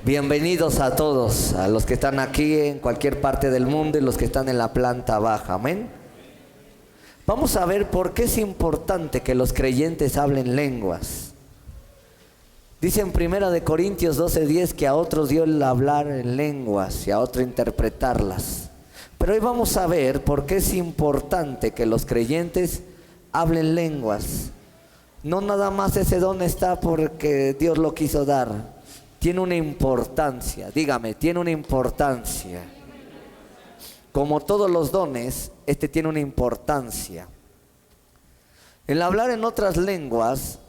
Bienvenidos a todos, a los que están aquí en cualquier parte del mundo y los que están en la planta baja, amén. Vamos a ver por qué es importante que los creyentes hablen lenguas. Dice en 1 Corintios 12:10 que a otros dio el hablar en lenguas y a otros interpretarlas. Pero hoy vamos a ver por qué es importante que los creyentes hablen lenguas. No nada más ese don está porque Dios lo quiso dar. Tiene una importancia, dígame, tiene una importancia. Como todos los dones, este tiene una importancia. El hablar en otras lenguas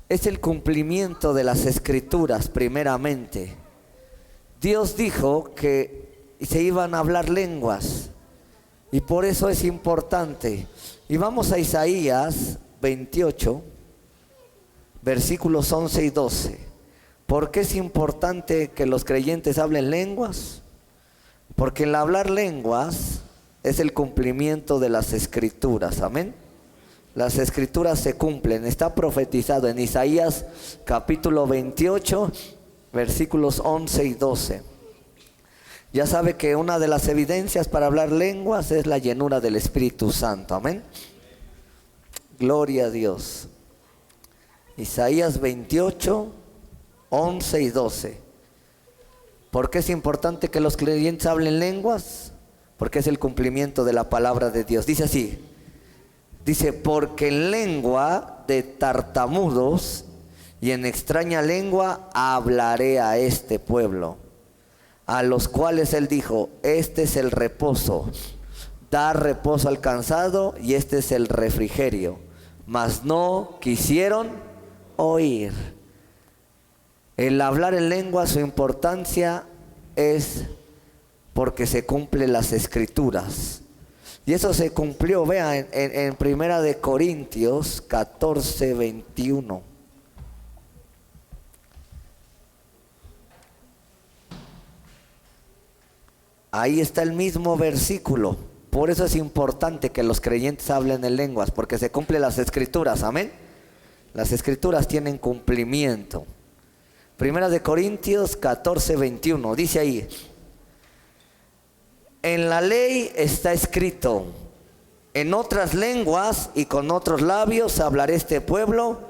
es el cumplimiento de las Escrituras primeramente. Dios dijo que se iban a hablar lenguas y por eso es importante. Y vamos a Isaías 28, versículos 11 y 12. ¿Por qué es importante que los creyentes hablen lenguas? Porque el hablar lenguas es el cumplimiento de las Escrituras, amén. Las Escrituras se cumplen, está profetizado en Isaías capítulo 28, versículos 11 y 12. Ya sabe que una de las evidencias para hablar lenguas es la llenura del Espíritu Santo, amén. Gloria a Dios. Isaías 28, 11 y 12. ¿Por qué es importante que los creyentes hablen lenguas? Porque es el cumplimiento de la palabra de Dios. Dice así, dice, porque en lengua de tartamudos y en extraña lengua hablaré a este pueblo, a los cuales él dijo, este es el reposo, dar reposo al cansado y este es el refrigerio, mas no quisieron oír. El hablar en lengua, su importancia es porque se cumplen las Escrituras. Y eso se cumplió, vean, en 1 Corintios 14, 21. Ahí está el mismo versículo. Por eso es importante que los creyentes hablen en lenguas, porque se cumplen las Escrituras, amén. Las Escrituras tienen cumplimiento. 1 Corintios 14, 21, dice ahí, en la ley está escrito, en otras lenguas y con otros labios hablaré este pueblo,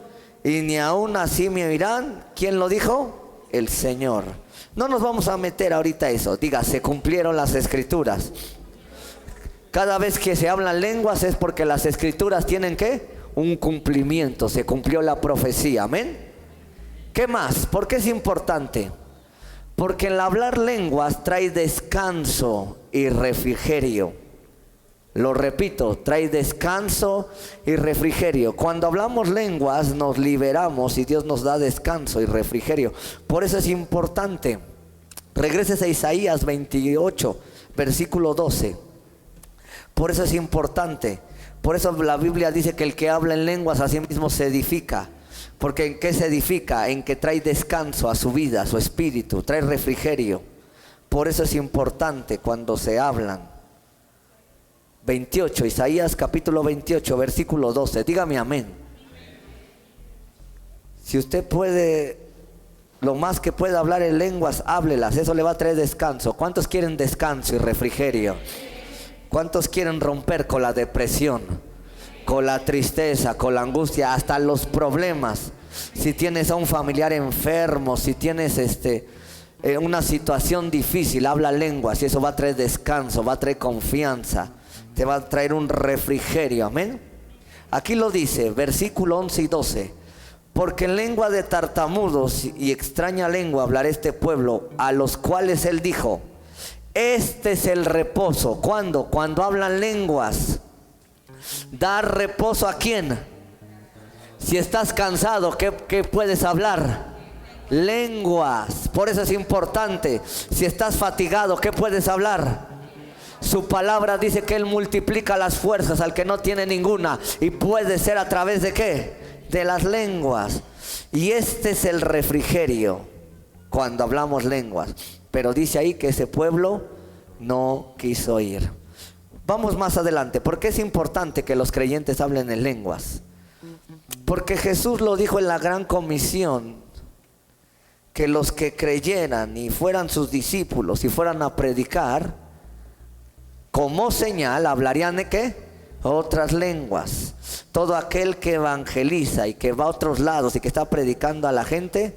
y ni aún así me oirán. ¿Quién lo dijo? El Señor. No nos vamos a meter ahorita a eso, diga, se cumplieron las Escrituras. Cada vez que se hablan lenguas es porque las Escrituras tienen ¿qué? Un cumplimiento, se cumplió la profecía, amén. ¿Qué más? ¿Por qué es importante? Porque el hablar lenguas trae descanso y refrigerio. Lo repito, trae descanso y refrigerio. Cuando hablamos lenguas nos liberamos y Dios nos da descanso y refrigerio. Por eso es importante. Regreses a Isaías 28, versículo 12. Por eso es importante. Por eso la Biblia dice que el que habla en lenguas a sí mismo se edifica. Porque ¿en qué se edifica? En que trae descanso a su vida, a su espíritu, trae refrigerio. Por eso es importante cuando se hablan. 28, Isaías capítulo 28, versículo 12. Dígame amén. Si usted puede, lo más que pueda hablar en lenguas, háblelas. Eso le va a traer descanso. ¿Cuántos quieren descanso y refrigerio? ¿Cuántos quieren romper con la depresión? Con la tristeza, con la angustia, hasta los problemas. Si tienes a un familiar enfermo, si tienes una situación difícil, habla lenguas y eso va a traer descanso, va a traer confianza, te va a traer un refrigerio, amén. Aquí lo dice, versículo 11 y 12. Porque en lengua de tartamudos y extraña lengua hablará este pueblo, a los cuales él dijo, este es el reposo. ¿Cuándo? Cuando hablan lenguas. ¿Dar reposo a quién? Si estás cansado, ¿qué puedes hablar? Lenguas. Por eso es importante. Si estás fatigado, ¿qué puedes hablar? Su palabra dice que Él multiplica las fuerzas al que no tiene ninguna. Y puede ser a través de ¿qué? De las lenguas. Y este es el refrigerio cuando hablamos lenguas. Pero dice ahí que ese pueblo no quiso oír. Vamos más adelante. ¿Por qué es importante que los creyentes hablen en lenguas? Porque Jesús lo dijo en la gran comisión. que los que creyeran y fueran sus discípulos y fueran a predicar, como señal hablarían de ¿qué? Otras lenguas. Todo aquel que evangeliza y que va a otros lados y que está predicando a la gente,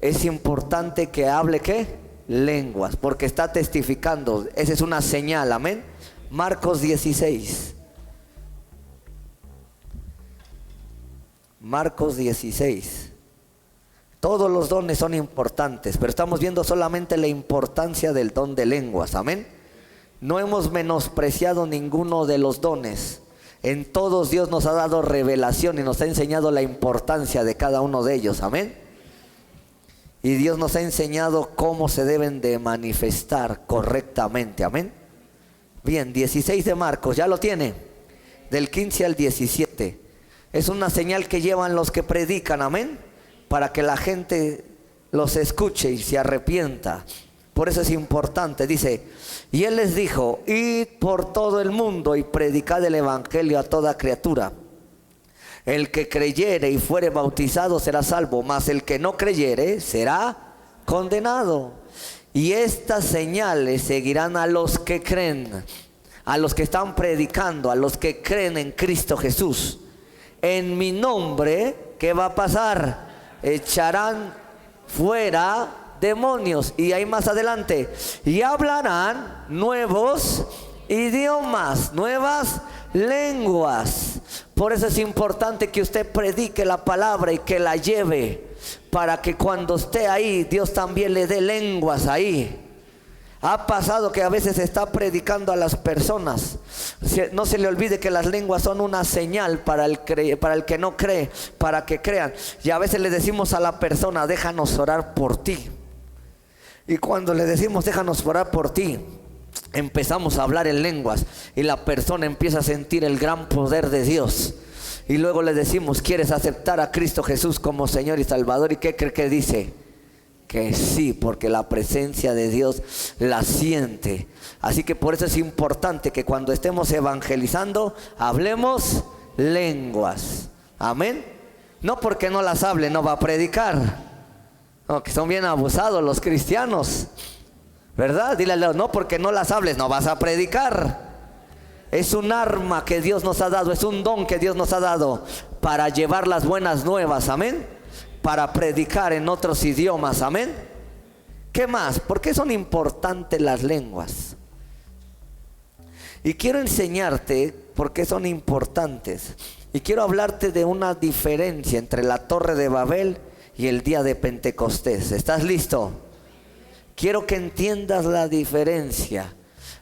es importante que hable ¿qué? Lenguas, porque está testificando. Esa es una señal, amén. Marcos 16. Marcos 16. Todos los dones son importantes, pero estamos viendo solamente la importancia del don de lenguas, amén. No hemos menospreciado ninguno de los dones. En todos Dios nos ha dado revelación y nos ha enseñado la importancia de cada uno de ellos, amén. Y Dios nos ha enseñado cómo se deben de manifestar correctamente, amén. Bien, 16 de Marcos, ¿ya lo tiene? Del 15 al 17. Es una señal que llevan los que predican, amén, para que la gente los escuche y se arrepienta. Por eso es importante, dice, y Él les dijo, id por todo el mundo y predicad el evangelio a toda criatura. El que creyere y fuere bautizado será salvo, mas el que no creyere será condenado. Y estas señales seguirán a los que creen, a los que están predicando, a los que creen en Cristo Jesús. En mi nombre, ¿qué va a pasar? Echarán fuera demonios, y ahí más adelante, y hablarán nuevos idiomas, nuevas lenguas. Por eso es importante que usted predique la palabra y que la lleve, para que cuando esté ahí, Dios también le dé lenguas ahí. Ha pasado que a veces está predicando a las personas. No se le olvide que las lenguas son una señal para el que no cree, para que crean. Y a veces le decimos a la persona, déjanos orar por ti. Y cuando le decimos, déjanos orar por ti, empezamos a hablar en lenguas y la persona empieza a sentir el gran poder de Dios. Y luego le decimos, ¿quieres aceptar a Cristo Jesús como Señor y Salvador? ¿Y qué cree que dice? Que sí, porque la presencia de Dios la siente. Así que por eso es importante que cuando estemos evangelizando, hablemos lenguas. Amén. No porque no las hable, no va a predicar. No, que son bien abusados los cristianos, ¿verdad? Dile, no porque no las hables, no vas a predicar. Es un arma que Dios nos ha dado, es un don que Dios nos ha dado para llevar las buenas nuevas, amén. Para predicar en otros idiomas, amén. ¿Qué más? ¿Por qué son importantes las lenguas? Y quiero enseñarte por qué son importantes. Y quiero hablarte de una diferencia entre la Torre de Babel y el día de Pentecostés. ¿Estás listo? Quiero que entiendas la diferencia.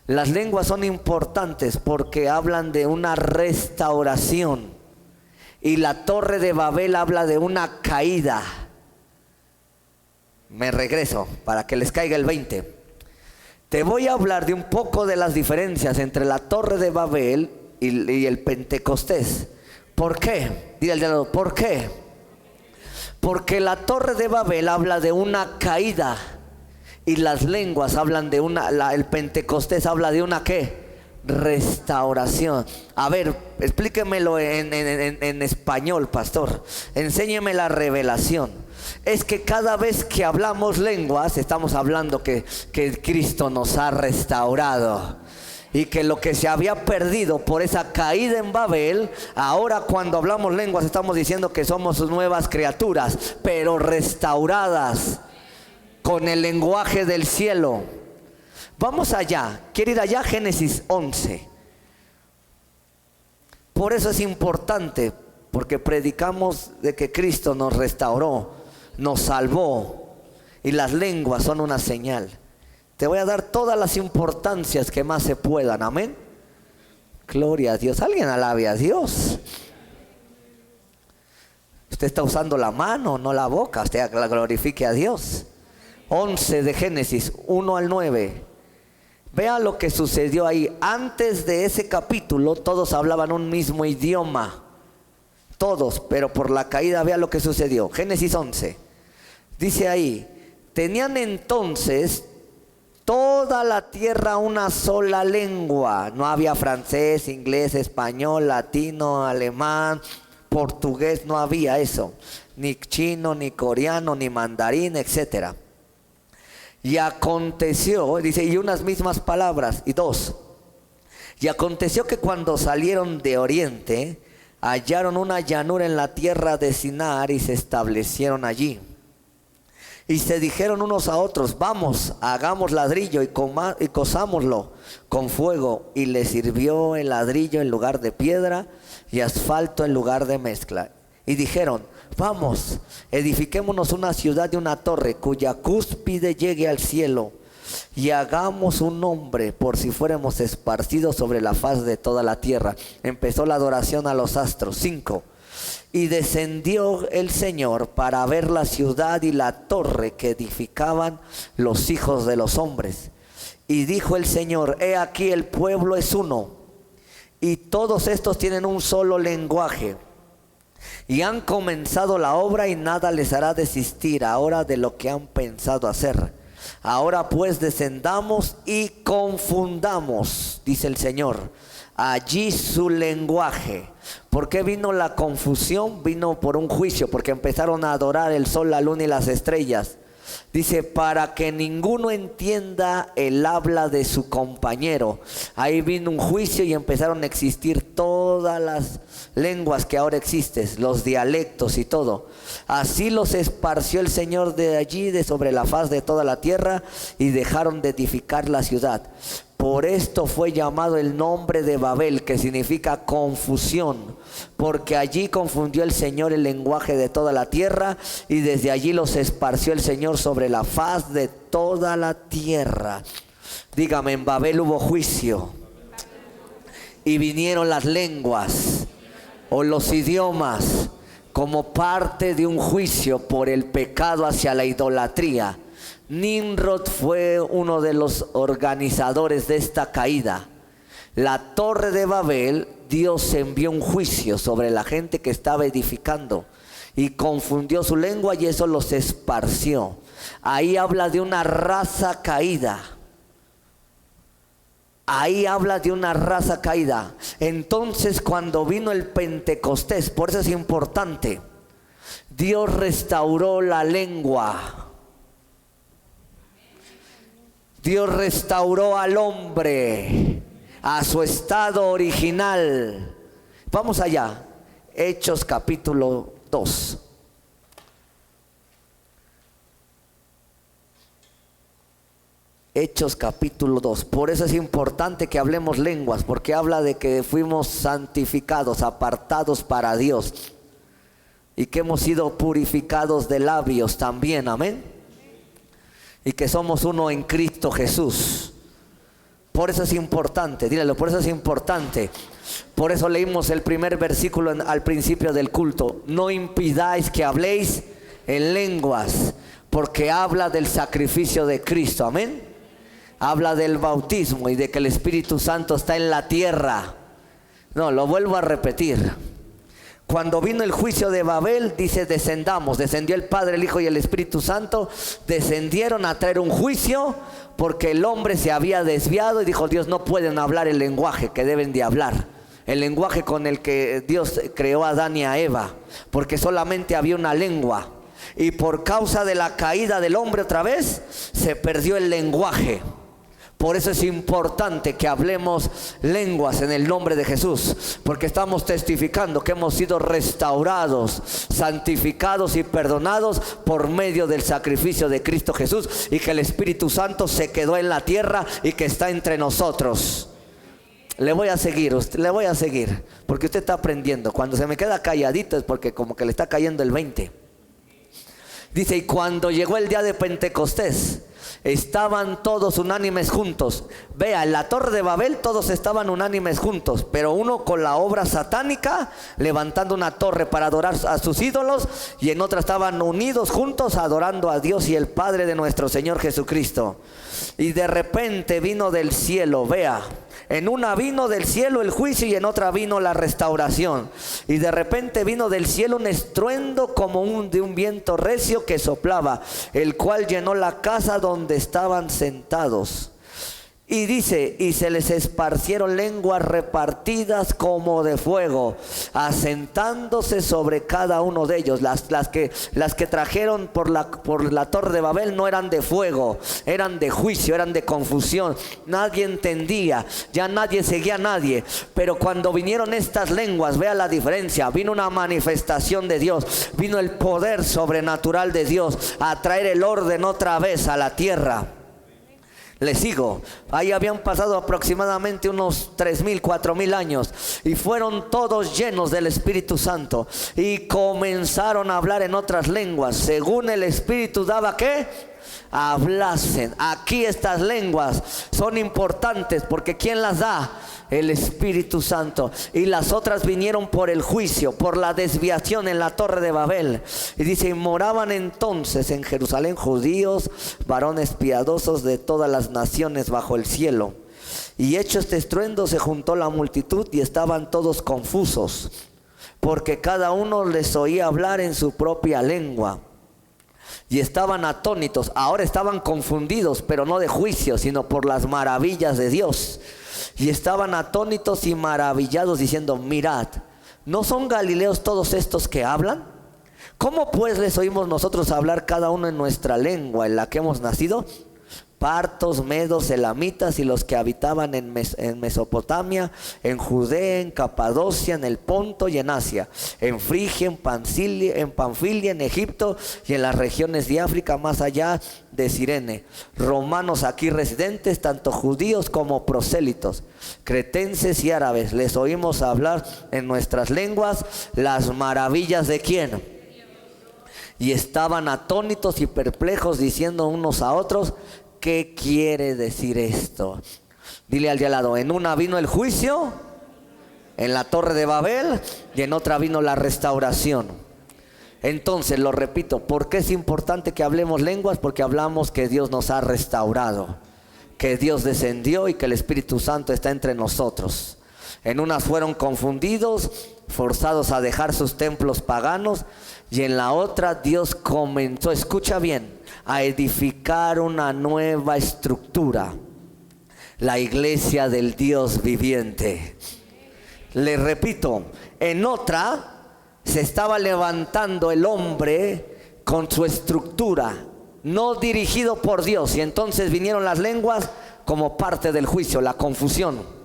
Las lenguas son importantes porque hablan de una restauración. Y la Torre de Babel habla de una caída. Me regreso para que les caiga el 20. Te voy a hablar de un poco de las diferencias entre la Torre de Babel y el Pentecostés. ¿Por qué? Dile al de al lado, ¿por qué? Porque la Torre de Babel habla de una caída y las lenguas hablan de el Pentecostés habla de una ¿qué? Restauración. A ver, explíquemelo en español, pastor. Enséñeme la revelación. Es que cada vez que hablamos lenguas, estamos hablando que Cristo nos ha restaurado. Y que lo que se había perdido por esa caída en Babel, ahora cuando hablamos lenguas estamos diciendo que somos nuevas criaturas, pero restauradas con el lenguaje del cielo. Vamos allá, quiero ir allá, Génesis 11. Por eso es importante, porque predicamos de que Cristo nos restauró, nos salvó, y las lenguas son una señal. Te voy a dar todas las importancias que más se puedan, amén. Gloria a Dios, alguien alabe a Dios. Usted está usando la mano, no la boca, usted glorifique a Dios. 11 de Génesis, 1 al 9. Vea lo que sucedió ahí. Antes de ese capítulo todos hablaban un mismo idioma, todos, pero por la caída vea lo que sucedió. Génesis 11, dice ahí, tenían entonces toda la tierra una sola lengua. No había francés, inglés, español, latino, alemán, portugués, no había eso, ni chino, ni coreano, ni mandarín, etcétera. Y aconteció, dice, y unas mismas palabras, y dos. Y aconteció que cuando salieron de oriente, hallaron una llanura en la tierra de Sinar y se establecieron allí. Y se dijeron unos a otros, vamos, hagamos ladrillo y cosámoslo con fuego. Y les sirvió el ladrillo en lugar de piedra y asfalto en lugar de mezcla. Y dijeron, vamos, edifiquémonos una ciudad y una torre cuya cúspide llegue al cielo. Y hagamos un nombre por si fuéramos esparcidos sobre la faz de toda la tierra. Empezó la adoración a los astros. 5. Y descendió el Señor para ver la ciudad y la torre que edificaban los hijos de los hombres. Y dijo el Señor, he aquí el pueblo es uno, y todos estos tienen un solo lenguaje. Y han comenzado la obra y nada les hará desistir ahora de lo que han pensado hacer. Ahora pues descendamos y confundamos, dice el Señor, allí su lenguaje. ¿Por qué vino la confusión? Vino por un juicio, porque empezaron a adorar el sol, la luna y las estrellas. Dice, para que ninguno entienda el habla de su compañero. Ahí vino un juicio y empezaron a existir todas las lenguas que ahora existen, los dialectos y todo. Así los esparció el Señor de allí, de sobre la faz de toda la tierra, y dejaron de edificar la ciudad. Por esto fue llamado el nombre de Babel, que significa confusión, porque allí confundió el Señor el lenguaje de toda la tierra, y desde allí los esparció el Señor sobre la faz de toda la tierra. Dígame, en Babel hubo juicio, y vinieron las lenguas o los idiomas como parte de un juicio por el pecado hacia la idolatría. Nimrod fue uno de los organizadores de esta caída. La torre de Babel, Dios envió un juicio sobre la gente que estaba edificando y confundió su lengua, y eso los esparció. Ahí habla de una raza caída. Ahí habla de una raza caída. Entonces, cuando vino el Pentecostés, por eso es importante, Dios restauró la lengua. Dios restauró al hombre a su estado original. Vamos allá, Hechos capítulo 2. Hechos capítulo 2. Por eso es importante que hablemos lenguas, porque habla de que fuimos santificados, apartados para Dios, y que hemos sido purificados de labios también, amén. Y que somos uno en Cristo Jesús. Por eso es importante, dígalo, por eso es importante. Por eso leímos el primer versículo al principio del culto. No impidáis que habléis en lenguas, porque habla del sacrificio de Cristo, amén. Habla del bautismo y de que el Espíritu Santo está en la tierra. No, lo vuelvo a repetir. Cuando vino el juicio de Babel, dice descendamos. Descendió el Padre, el Hijo y el Espíritu Santo. Descendieron a traer un juicio porque el hombre se había desviado y dijo, Dios, no pueden hablar el lenguaje que deben de hablar. El lenguaje con el que Dios creó a Adán y a Eva, porque solamente había una lengua. Y por causa de la caída del hombre otra vez, se perdió el lenguaje. Por eso es importante que hablemos lenguas en el nombre de Jesús, porque estamos testificando que hemos sido restaurados, santificados y perdonados por medio del sacrificio de Cristo Jesús, y que el Espíritu Santo se quedó en la tierra y que está entre nosotros. Le voy a seguir, porque usted está aprendiendo. Cuando se me queda calladito es porque como que le está cayendo el 20. Dice, y cuando llegó el día de Pentecostés, estaban todos unánimes juntos. Vea, en la torre de Babel todos estaban unánimes juntos, pero uno con la obra satánica, levantando una torre para adorar a sus ídolos, y en otra estaban unidos juntos adorando a Dios y el Padre de nuestro Señor Jesucristo. Y de repente vino del cielo, vea, en una vino del cielo el juicio y en otra vino la restauración. Y de repente vino del cielo un estruendo como de un viento recio que soplaba, el cual llenó la casa donde estaban sentados. Y dice, y se les esparcieron lenguas repartidas como de fuego, asentándose sobre cada uno de ellos. Las que trajeron por la torre de Babel no eran de fuego, eran de juicio, eran de confusión. Nadie entendía, ya nadie seguía a nadie. Pero cuando vinieron estas lenguas, vea la diferencia, vino una manifestación de Dios, vino el poder sobrenatural de Dios a traer el orden otra vez a la tierra. Le sigo. Ahí habían pasado aproximadamente unos 3,000, 4,000 años y fueron todos llenos del Espíritu Santo y comenzaron a hablar en otras lenguas según el Espíritu daba ¿qué? Hablasen. Aquí estas lenguas son importantes porque ¿quién las da? El Espíritu Santo. Y las otras vinieron por el juicio, por la desviación en la torre de Babel. Y dice, y moraban entonces en Jerusalén judíos, varones piadosos de todas las naciones bajo el cielo. Y hecho este estruendo se juntó la multitud y estaban todos confusos, porque cada uno les oía hablar en su propia lengua. Y estaban atónitos. Ahora estaban confundidos, pero no de juicio, sino por las maravillas de Dios. Y estaban atónitos y maravillados diciendo, mirad, ¿no son galileos todos estos que hablan? ¿Cómo pues les oímos nosotros hablar cada uno en nuestra lengua en la que hemos nacido? Partos, medos, elamitas y los que habitaban en Mesopotamia, en Judea, en Capadocia, en el Ponto y en Asia, en Frigia, en Panfilia, en Egipto y en las regiones de África más allá de Cirene. Romanos aquí residentes, tanto judíos como prosélitos, cretenses y árabes, les oímos hablar en nuestras lenguas las maravillas de ¿quién? Y estaban atónitos y perplejos diciendo unos a otros, ¿qué quiere decir esto? Dile al de al lado, en una vino el juicio, en la torre de Babel, y en otra vino la restauración. Entonces, lo repito, ¿por qué es importante que hablemos lenguas? Porque hablamos que Dios nos ha restaurado, que Dios descendió y que el Espíritu Santo está entre nosotros. En unas fueron confundidos, forzados a dejar sus templos paganos, y en la otra Dios comenzó, escucha bien, a edificar una nueva estructura, la iglesia del Dios viviente. Le repito, en otra se estaba levantando el hombre con su estructura, no dirigido por Dios, y entonces vinieron las lenguas como parte del juicio, la confusión.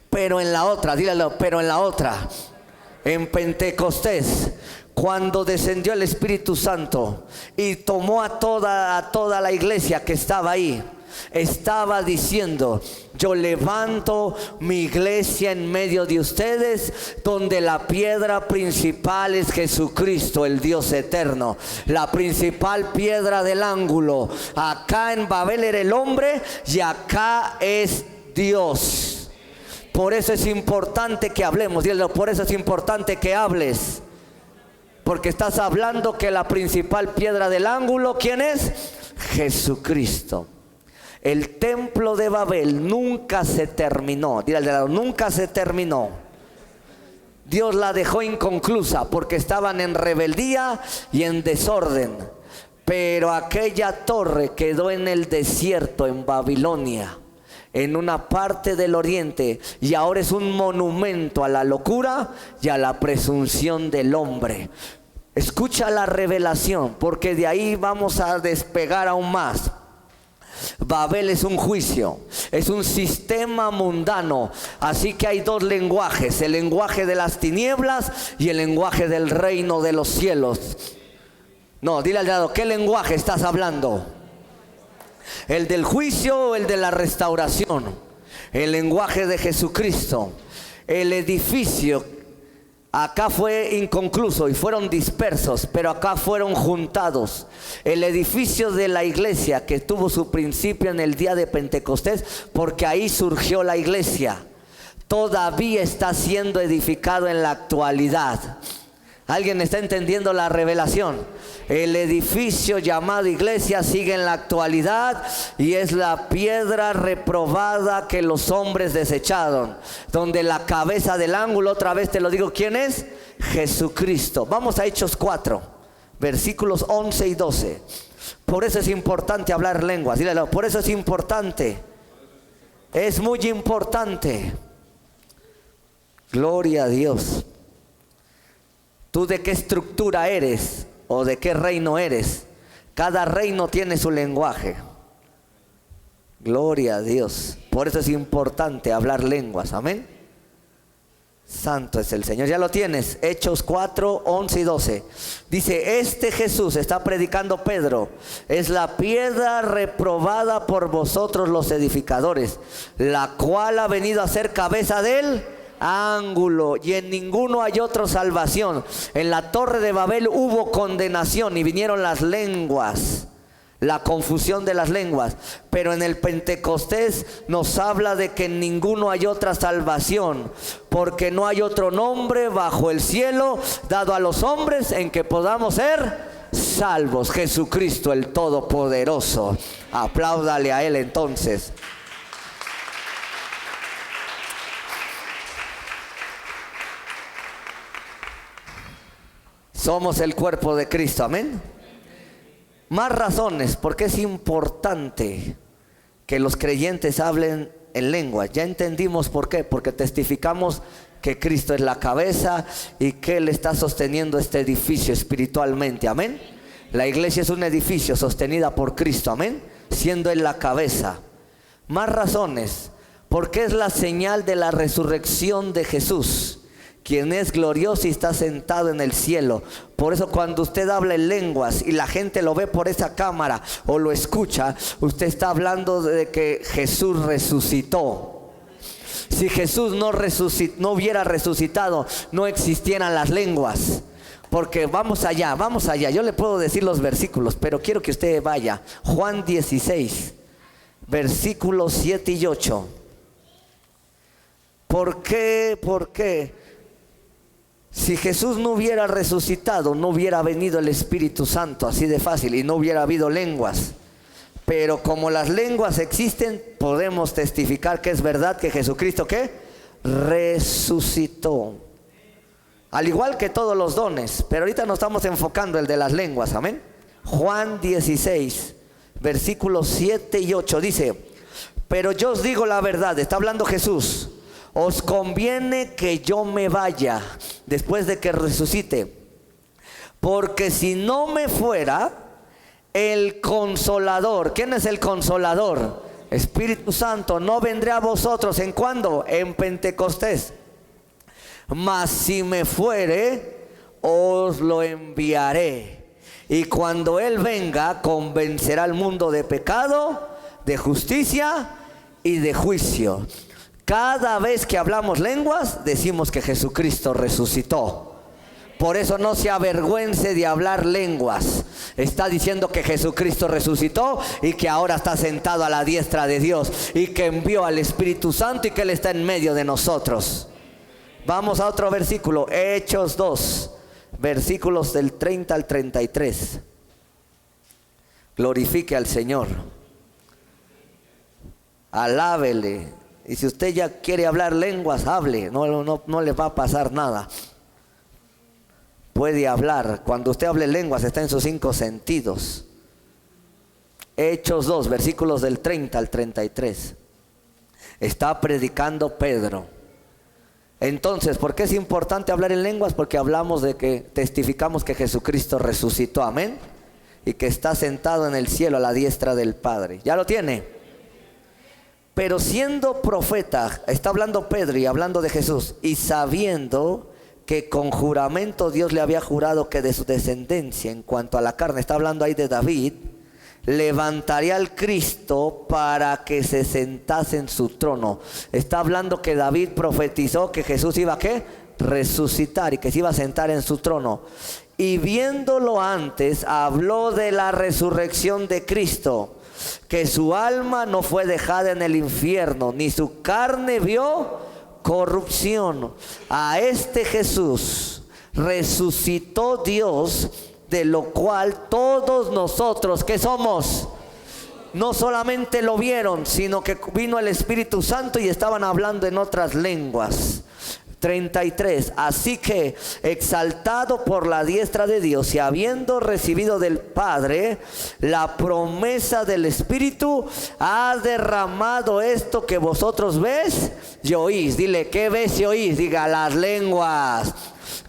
Pero en la otra, dígalo, pero en la otra, en Pentecostés, cuando descendió el Espíritu Santo y tomó a toda la iglesia que estaba ahí, estaba diciendo, yo levanto mi iglesia en medio de ustedes, donde la piedra principal es Jesucristo, el Dios eterno, la principal piedra del ángulo. Acá en Babel era el hombre y acá es Dios. Por eso es importante que hablemos, por eso es importante que hables. Porque estás hablando que la principal piedra del ángulo, ¿quién es? Jesucristo. El templo de Babel nunca se terminó. Dile al de lado, nunca se terminó. Dios la dejó inconclusa porque estaban en rebeldía y en desorden. Pero aquella torre quedó en el desierto, en Babilonia, en una parte del oriente, y ahora es un monumento a la locura y a la presunción del hombre. Escucha la revelación, porque de ahí vamos a despegar aún más. Babel es un juicio, es un sistema mundano, así que hay dos lenguajes, el lenguaje de las tinieblas y el lenguaje del reino de los cielos. No, dile al lado, ¿qué lenguaje estás hablando? ¿El del juicio o el de la restauración? El lenguaje de Jesucristo. El edificio acá fue inconcluso y fueron dispersos, pero acá fueron juntados. El edificio de la iglesia que tuvo su principio en el día de Pentecostés, porque ahí surgió la iglesia, todavía está siendo edificado en la actualidad. ¿Alguien está entendiendo la revelación? El edificio llamado iglesia sigue en la actualidad y es la piedra reprobada que los hombres desecharon, donde la cabeza del ángulo, otra vez te lo digo, ¿quién es? Jesucristo. Vamos a Hechos 4, versículos 11 y 12. Por eso es importante hablar lenguas. Dígalo, por eso es importante Es muy importante. Gloria a Dios. ¿Tú de qué estructura eres o de qué reino eres? Cada reino tiene su lenguaje. Gloria a Dios. Por eso es importante hablar lenguas. Amén. Santo es el Señor. Ya lo tienes. Hechos 4, 11 y 12. Dice, este Jesús, está predicando Pedro, es la piedra reprobada por vosotros los edificadores, la cual ha venido a ser cabeza del ángulo, y en ninguno hay otra salvación. En la torre de Babel hubo condenación y vinieron las lenguas, la confusión de las lenguas, pero en el Pentecostés nos habla de que en ninguno hay otra salvación, porque no hay otro nombre bajo el cielo dado a los hombres en que podamos ser salvos. Jesucristo el Todopoderoso. Apláudale a Él entonces. Somos el cuerpo de Cristo, amén. Más razones porque es importante que los creyentes hablen en lengua. Ya entendimos por qué, porque testificamos que Cristo es la cabeza y que Él está sosteniendo este edificio espiritualmente, amén. La iglesia es un edificio sostenida por Cristo, amén, siendo Él la cabeza. Más razones porque es la señal de la resurrección de Jesús, quien es glorioso y está sentado en el cielo. Por eso cuando usted habla en lenguas y la gente lo ve por esa cámara o lo escucha, usted está hablando de que Jesús resucitó. Si Jesús no hubiera resucitado, no existieran las lenguas. Porque vamos allá. Yo le puedo decir los versículos, pero quiero que usted vaya. Juan 16, versículos 7 y 8. ¿Por qué? Si Jesús no hubiera resucitado, no hubiera venido el Espíritu Santo, así de fácil, y no hubiera habido lenguas. Pero como las lenguas existen, podemos testificar que es verdad que Jesucristo, ¿qué? Resucitó. Al igual que todos los dones, pero ahorita nos estamos enfocando el de las lenguas, amén. Juan 16, versículos 7 y 8 dice, pero yo os digo la verdad, está hablando Jesús, os conviene que yo me vaya después de que resucite, porque si no me fuera, el Consolador, ¿quién es el Consolador? Espíritu Santo, no vendré a vosotros. ¿En cuándo? En Pentecostés. Mas si me fuere, os lo enviaré, y cuando Él venga, convencerá al mundo de pecado, de justicia y de juicio. Cada vez que hablamos lenguas, decimos que Jesucristo resucitó. Por eso no se avergüence de hablar lenguas. Está diciendo que Jesucristo resucitó y que ahora está sentado a la diestra de Dios y que envió al Espíritu Santo y que Él está en medio de nosotros. Vamos a otro versículo, Hechos 2, versículos del 30 al 33. Glorifique al Señor. Alábele. Y si usted ya quiere hablar lenguas, hable, no le va a pasar nada. Puede hablar. Cuando usted hable lenguas, está en sus 5 sentidos. Hechos 2, versículos del 30 al 33. Está predicando Pedro. Entonces, ¿por qué es importante hablar en lenguas? Porque hablamos de que testificamos que Jesucristo resucitó, amén, y que está sentado en el cielo a la diestra del Padre. ¿Ya lo tiene? Pero siendo profeta, está hablando Pedro y hablando de Jesús, y sabiendo que con juramento Dios le había jurado que de su descendencia, en cuanto a la carne, está hablando ahí de David, levantaría al Cristo para que se sentase en su trono. Está hablando que David profetizó que Jesús iba a ¿qué? Resucitar y que se iba a sentar en su trono. Y viéndolo antes, habló de la resurrección de Cristo, que su alma no fue dejada en el infierno, ni su carne vio corrupción. A este Jesús resucitó Dios, de lo cual todos nosotros, ¿qué somos? No solamente lo vieron, sino que vino el Espíritu Santo y estaban hablando en otras lenguas. 33. Así que, exaltado por la diestra de Dios y habiendo recibido del Padre la promesa del Espíritu, ha derramado esto que vosotros ves y oís. Dile, ¿qué ves y oís? Diga, las lenguas.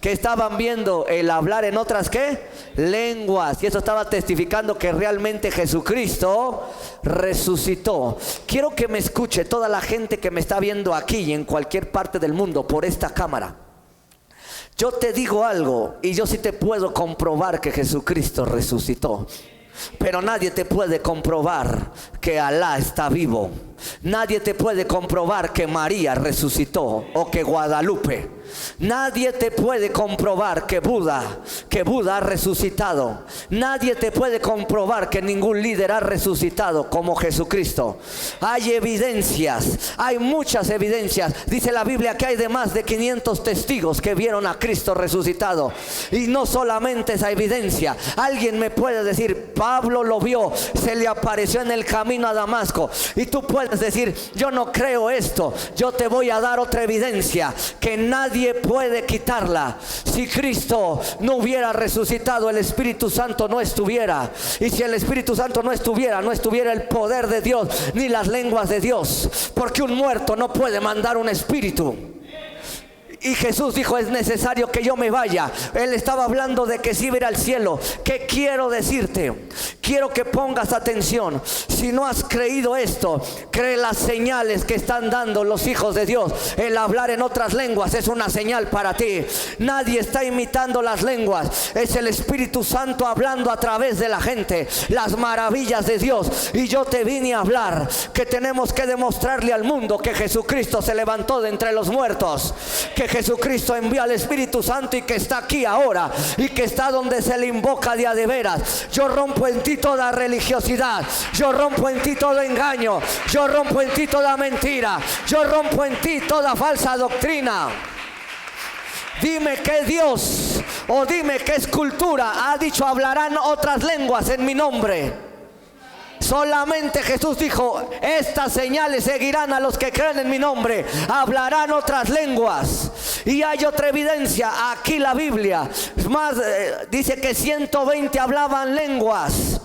¿Qué estaban viendo? El hablar en otras, ¿qué? Lenguas. Y eso estaba testificando que realmente Jesucristo resucitó. Quiero que me escuche toda la gente que me está viendo aquí y en cualquier parte del mundo por esta cámara. Yo te digo algo y yo sí te puedo comprobar que Jesucristo resucitó. Pero nadie te puede comprobar que Alá está vivo. Nadie te puede comprobar que María resucitó o que Guadalupe. Nadie te puede comprobar que Buda ha resucitado. Nadie te puede comprobar que ningún líder ha resucitado como Jesucristo. Hay evidencias, hay muchas evidencias. Dice la Biblia que hay de más de 500 testigos que vieron a Cristo resucitado. Y no solamente esa evidencia. Alguien me puede decir, Pablo lo vio, se le apareció en el camino a Damasco. Y tú puedes decir, yo no creo esto. Yo te voy a dar otra evidencia que nadie puede quitarla. Si Cristo no hubiera resucitado, el Espíritu Santo no estuviera. Y si el Espíritu Santo no estuviera el poder de Dios ni las lenguas de Dios. Porque un muerto no puede mandar un espíritu. Y Jesús dijo, es necesario que yo me vaya. Él estaba hablando de que sí iba a ir al cielo. ¿Qué quiero decirte? Quiero que pongas atención. Si no has creído esto, cree las señales que están dando los hijos de Dios. El hablar en otras lenguas es una señal para ti. Nadie está imitando las lenguas. Es el Espíritu Santo hablando a través de la gente las maravillas de Dios. Y yo te vine a hablar que tenemos que demostrarle al mundo que Jesucristo se levantó de entre los muertos. Que Jesucristo envió al Espíritu Santo y que está aquí ahora y que está donde se le invoca de a de veras. Yo rompo en ti toda religiosidad, yo rompo en ti todo engaño, yo rompo en ti toda mentira, yo rompo en ti toda falsa doctrina. Dime qué Dios o dime qué escultura ha dicho hablarán otras lenguas en mi nombre. Solamente Jesús dijo, estas señales seguirán a los que creen en mi nombre, hablarán otras lenguas. Y hay otra evidencia, aquí la Biblia, es más, dice que 120 hablaban lenguas.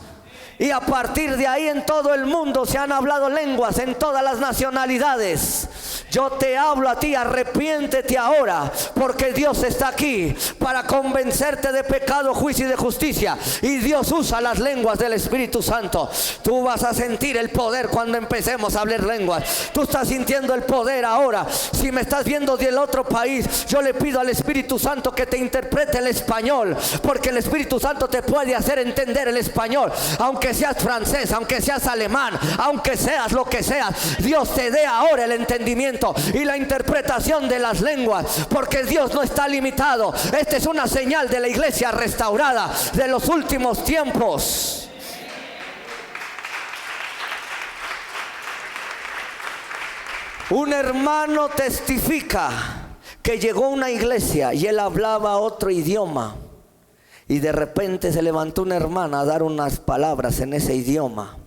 Y a partir de ahí en todo el mundo se han hablado lenguas, en todas las nacionalidades. Yo te hablo a ti, arrepiéntete ahora, porque Dios está aquí para convencerte de pecado, juicio y de justicia. Y Dios usa las lenguas del Espíritu Santo. Tú vas a sentir el poder cuando empecemos a hablar lenguas. Tú estás sintiendo el poder ahora. Si me estás viendo del otro país, yo le pido al Espíritu Santo que te interprete el español, porque el Espíritu Santo te puede hacer entender el español. Aunque seas francés, aunque seas alemán, aunque seas lo que seas, Dios te dé ahora el entendimiento y la interpretación de las lenguas, porque Dios no está limitado. Esta es una señal de la iglesia restaurada de los últimos tiempos. Un hermano testifica que llegó a una iglesia y él hablaba otro idioma. Y de repente se levantó una hermana a dar unas palabras en ese idioma.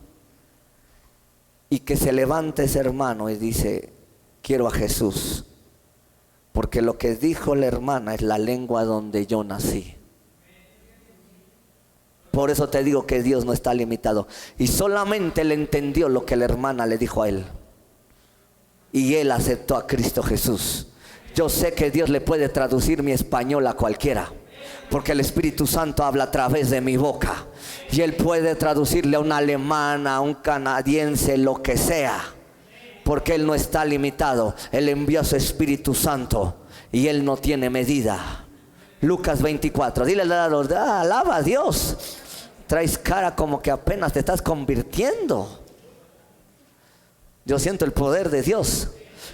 Y que se levanta ese hermano y dice, quiero a Jesús. Porque lo que dijo la hermana es la lengua donde yo nací. Por eso te digo que Dios no está limitado. Y solamente él entendió lo que la hermana le dijo a él. Y él aceptó a Cristo Jesús. Yo sé que Dios le puede traducir mi español a cualquiera, porque el Espíritu Santo habla a través de mi boca. Y Él puede traducirle a un alemán, a un canadiense, lo que sea. Porque Él no está limitado. Él envió a su Espíritu Santo y Él no tiene medida. Lucas 24. Dile al lado, alaba a Dios. Traes cara como que apenas te estás convirtiendo. Yo siento el poder de Dios.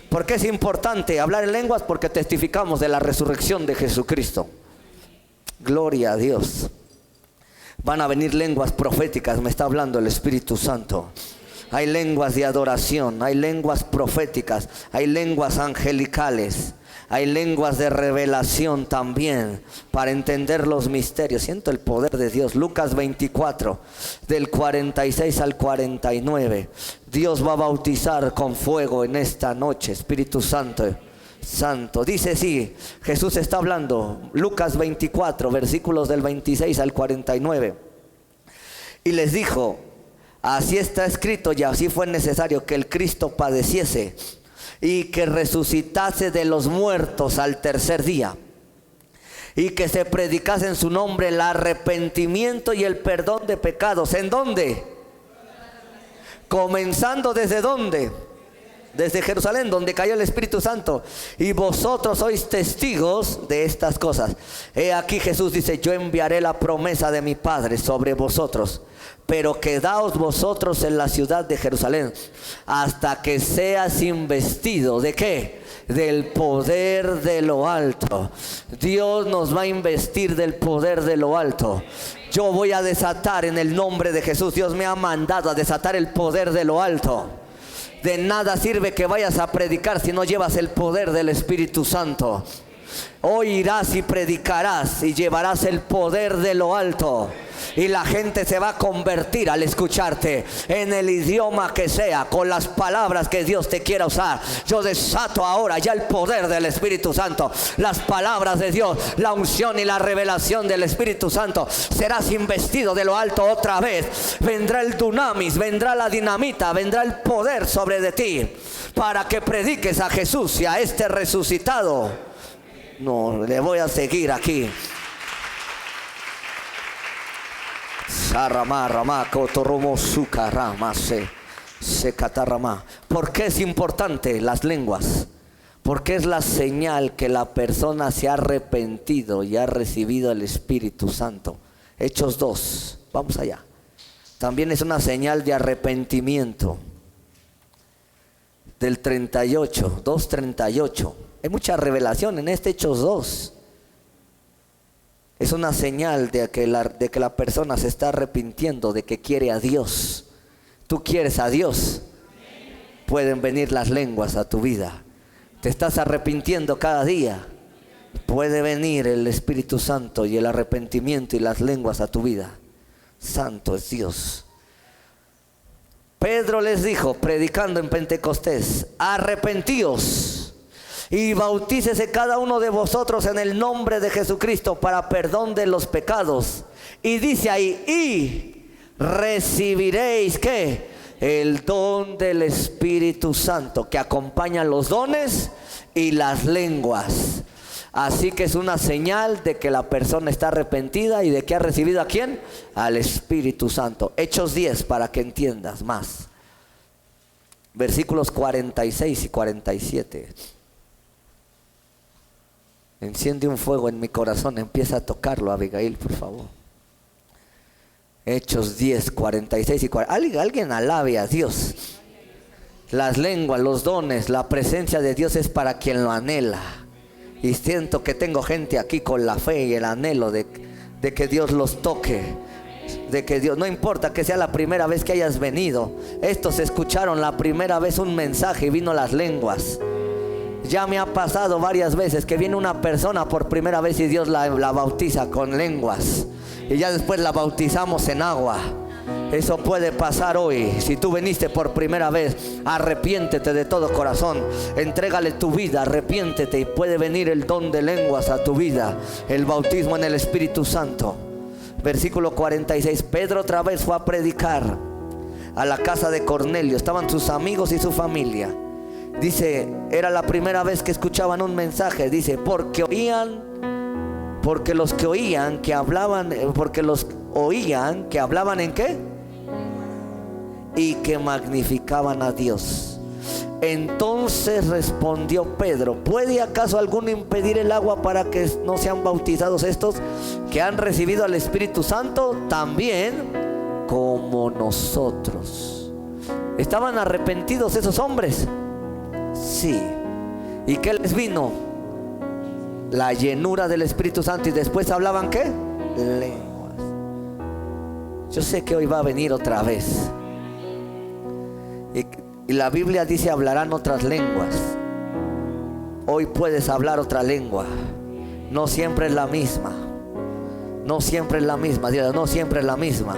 ¿Por qué es importante hablar en lenguas? Porque testificamos de la resurrección de Jesucristo. Gloria a Dios. Van a venir lenguas proféticas, me está hablando el Espíritu Santo. Hay lenguas de adoración, hay lenguas proféticas, hay lenguas angelicales, hay lenguas de revelación también para entender los misterios. Siento el poder de Dios. Lucas 24, del 46 al 49. Dios va a bautizar con fuego en esta noche, Espíritu Santo. Santo. Dice sí, Jesús está hablando, Lucas 24, versículos del 26 al 49. Y les dijo, así está escrito y así fue necesario que el Cristo padeciese y que resucitase de los muertos al tercer día, y que se predicase en su nombre el arrepentimiento y el perdón de pecados. ¿En dónde? Comenzando desde dónde? Desde Jerusalén, donde cayó el Espíritu Santo. Y vosotros sois testigos de estas cosas. He aquí Jesús dice, yo enviaré la promesa de mi Padre sobre vosotros, pero quedaos vosotros en la ciudad de Jerusalén hasta que seas investido. ¿De qué? Del poder de lo alto. Dios nos va a investir del poder de lo alto. Yo voy a desatar en el nombre de Jesús. Dios me ha mandado a desatar el poder de lo alto. De nada sirve que vayas a predicar si no llevas el poder del Espíritu Santo. Hoy irás y predicarás y llevarás el poder de lo alto. Y la gente se va a convertir al escucharte en el idioma que sea, con las palabras que Dios te quiera usar. Yo desato ahora ya el poder del Espíritu Santo, las palabras de Dios, la unción y la revelación del Espíritu Santo. Serás investido de lo alto otra vez. Vendrá el dunamis, vendrá la dinamita, vendrá el poder sobre de ti, para que prediques a Jesús y a este resucitado. No, le voy a seguir aquí. ¿Por qué es importante las lenguas? Porque es la señal que la persona se ha arrepentido y ha recibido el Espíritu Santo. Hechos 2, vamos allá. También es una señal de arrepentimiento. Del 38, 2:38. Hay mucha revelación en este Hechos 2. Es una señal de que la persona se está arrepintiendo, de que quiere a Dios. Tú quieres a Dios. Pueden venir las lenguas a tu vida. Te estás arrepintiendo cada día. Puede venir el Espíritu Santo y el arrepentimiento y las lenguas a tu vida. Santo es Dios. Pedro les dijo, predicando en Pentecostés, arrepentíos y bautícese cada uno de vosotros en el nombre de Jesucristo para perdón de los pecados. Y dice ahí, y recibiréis ¿qué? El don del Espíritu Santo, que acompaña los dones y las lenguas. Así que es una señal de que la persona está arrepentida y de que ha recibido ¿a quién? Al Espíritu Santo. Hechos 10, para que entiendas más. Versículos 46 y 47. Enciende un fuego en mi corazón, empieza a tocarlo, Abigail, por favor. Hechos 10, 46 y 40. Alguien alabe a Dios. Las lenguas, los dones, la presencia de Dios es para quien lo anhela. Y siento que tengo gente aquí con la fe y el anhelo de que Dios los toque. De que Dios, no importa que sea la primera vez que hayas venido. Estos escucharon la primera vez un mensaje y vino las lenguas. Ya me ha pasado varias veces que viene una persona por primera vez y Dios la bautiza con lenguas. Y ya después la bautizamos en agua. Eso puede pasar hoy. Si tú viniste por primera vez, arrepiéntete de todo corazón. Entrégale tu vida, arrepiéntete y puede venir el don de lenguas a tu vida. El bautismo en el Espíritu Santo. Versículo 46. Pedro otra vez fue a predicar a la casa de Cornelio. Estaban sus amigos y su familia. Dice, era la primera vez que escuchaban un mensaje. Dice, porque los que oían que hablaban, ¿en qué? Y que magnificaban a Dios. Entonces respondió Pedro, ¿puede acaso alguno impedir el agua para que no sean bautizados estos que han recibido al Espíritu Santo? También como nosotros. ¿Estaban arrepentidos esos hombres? Sí. ¿Y qué les vino? La llenura del Espíritu Santo. Y después hablaban ¿qué? Lenguas. Yo sé que hoy va a venir otra vez. Y la Biblia dice hablarán otras lenguas. Hoy puedes hablar otra lengua. No siempre es la misma. No siempre es la misma. No siempre es la misma.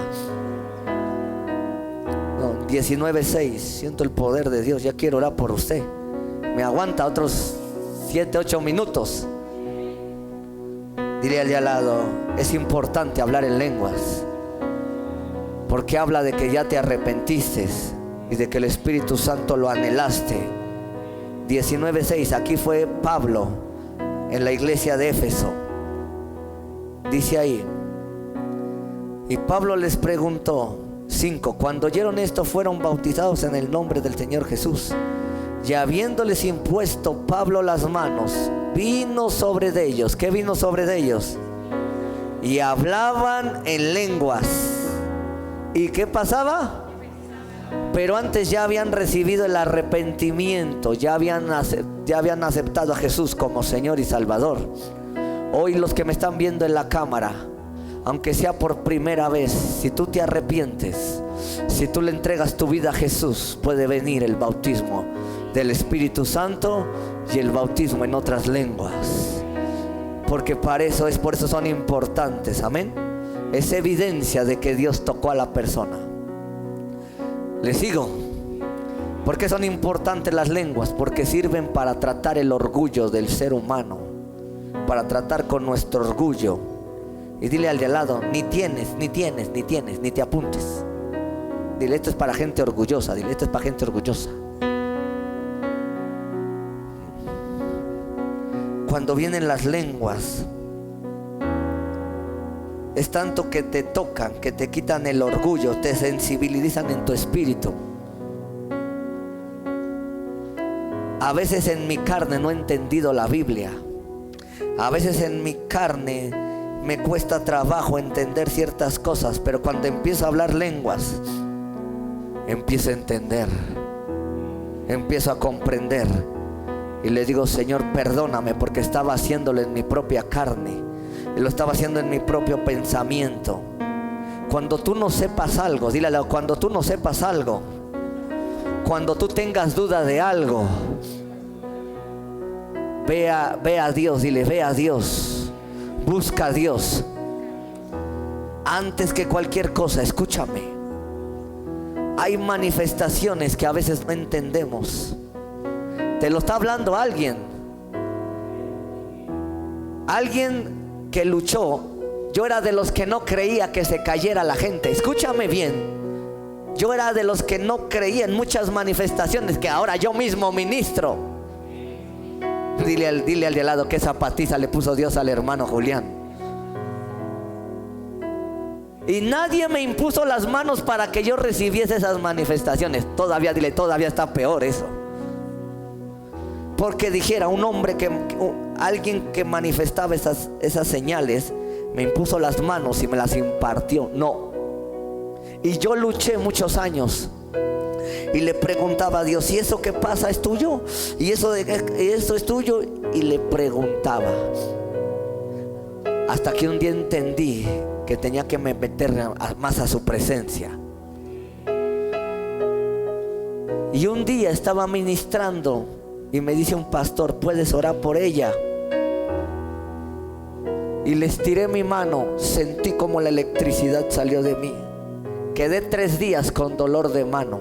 19:6. Siento el poder de Dios. Ya quiero orar por usted. Me aguanta otros 7, 8 minutos. Dile al de al lado, es importante hablar en lenguas, porque habla de que ya te arrepentiste y de que el Espíritu Santo lo anhelaste. 19:6, aquí fue Pablo en la iglesia de Éfeso. Dice ahí, y Pablo les preguntó, 5, cuando oyeron esto fueron bautizados en el nombre del Señor Jesús. Y habiéndoles impuesto Pablo las manos, vino sobre de ellos. ¿Qué vino sobre de ellos? Y hablaban en lenguas. ¿Y qué pasaba? Pero antes ya habían recibido el arrepentimiento, ya habían aceptado a Jesús como Señor y Salvador. Hoy los que me están viendo en la cámara, aunque sea por primera vez, si tú te arrepientes, si tú le entregas tu vida a Jesús, puede venir el bautismo del Espíritu Santo y el bautismo en otras lenguas, porque por eso son importantes. Amén. Es evidencia de que Dios tocó a la persona. Le sigo. ¿Por qué son importantes las lenguas? Porque sirven para tratar el orgullo del ser humano, para tratar con nuestro orgullo. Y dile al de al lado, ni tienes, ni te apuntes. Dile, esto es para gente orgullosa. Dile, esto es para gente orgullosa. Cuando vienen las lenguas, es tanto que te tocan, que te quitan el orgullo, te sensibilizan en tu espíritu. A veces en mi carne no he entendido la Biblia. A veces en mi carne me cuesta trabajo entender ciertas cosas, pero cuando empiezo a hablar lenguas, empiezo a entender, empiezo a comprender. Y le digo, Señor, perdóname, porque estaba haciéndolo en mi propia carne, y lo estaba haciendo en mi propio pensamiento. Cuando tú no sepas algo, dile, cuando tú no sepas algo, cuando tú tengas duda de algo, ve a Dios, dile, ve a Dios, busca a Dios. Antes que cualquier cosa, escúchame, hay manifestaciones que a veces no entendemos. Te lo está hablando alguien que luchó. Yo era de los que no creía que se cayera la gente. Escúchame bien. Yo era de los que no creía en muchas manifestaciones que ahora yo mismo ministro. Dile al de al lado, qué zapatiza le puso Dios al hermano Julián. Y nadie me impuso las manos para que yo recibiese esas manifestaciones. Todavía, dile, todavía está peor eso. Porque dijera un hombre alguien que manifestaba esas señales, me impuso las manos y me las impartió. No. Y yo luché muchos años y le preguntaba a Dios, ¿y eso qué pasa? ¿Es tuyo? ¿Y eso es tuyo? Y le preguntaba, hasta que un día entendí que tenía que meter más a su presencia. Y un día estaba ministrando y me dice un pastor, ¿puedes orar por ella? Y le estiré mi mano, sentí como la electricidad salió de mí. Quedé 3 días con dolor de mano.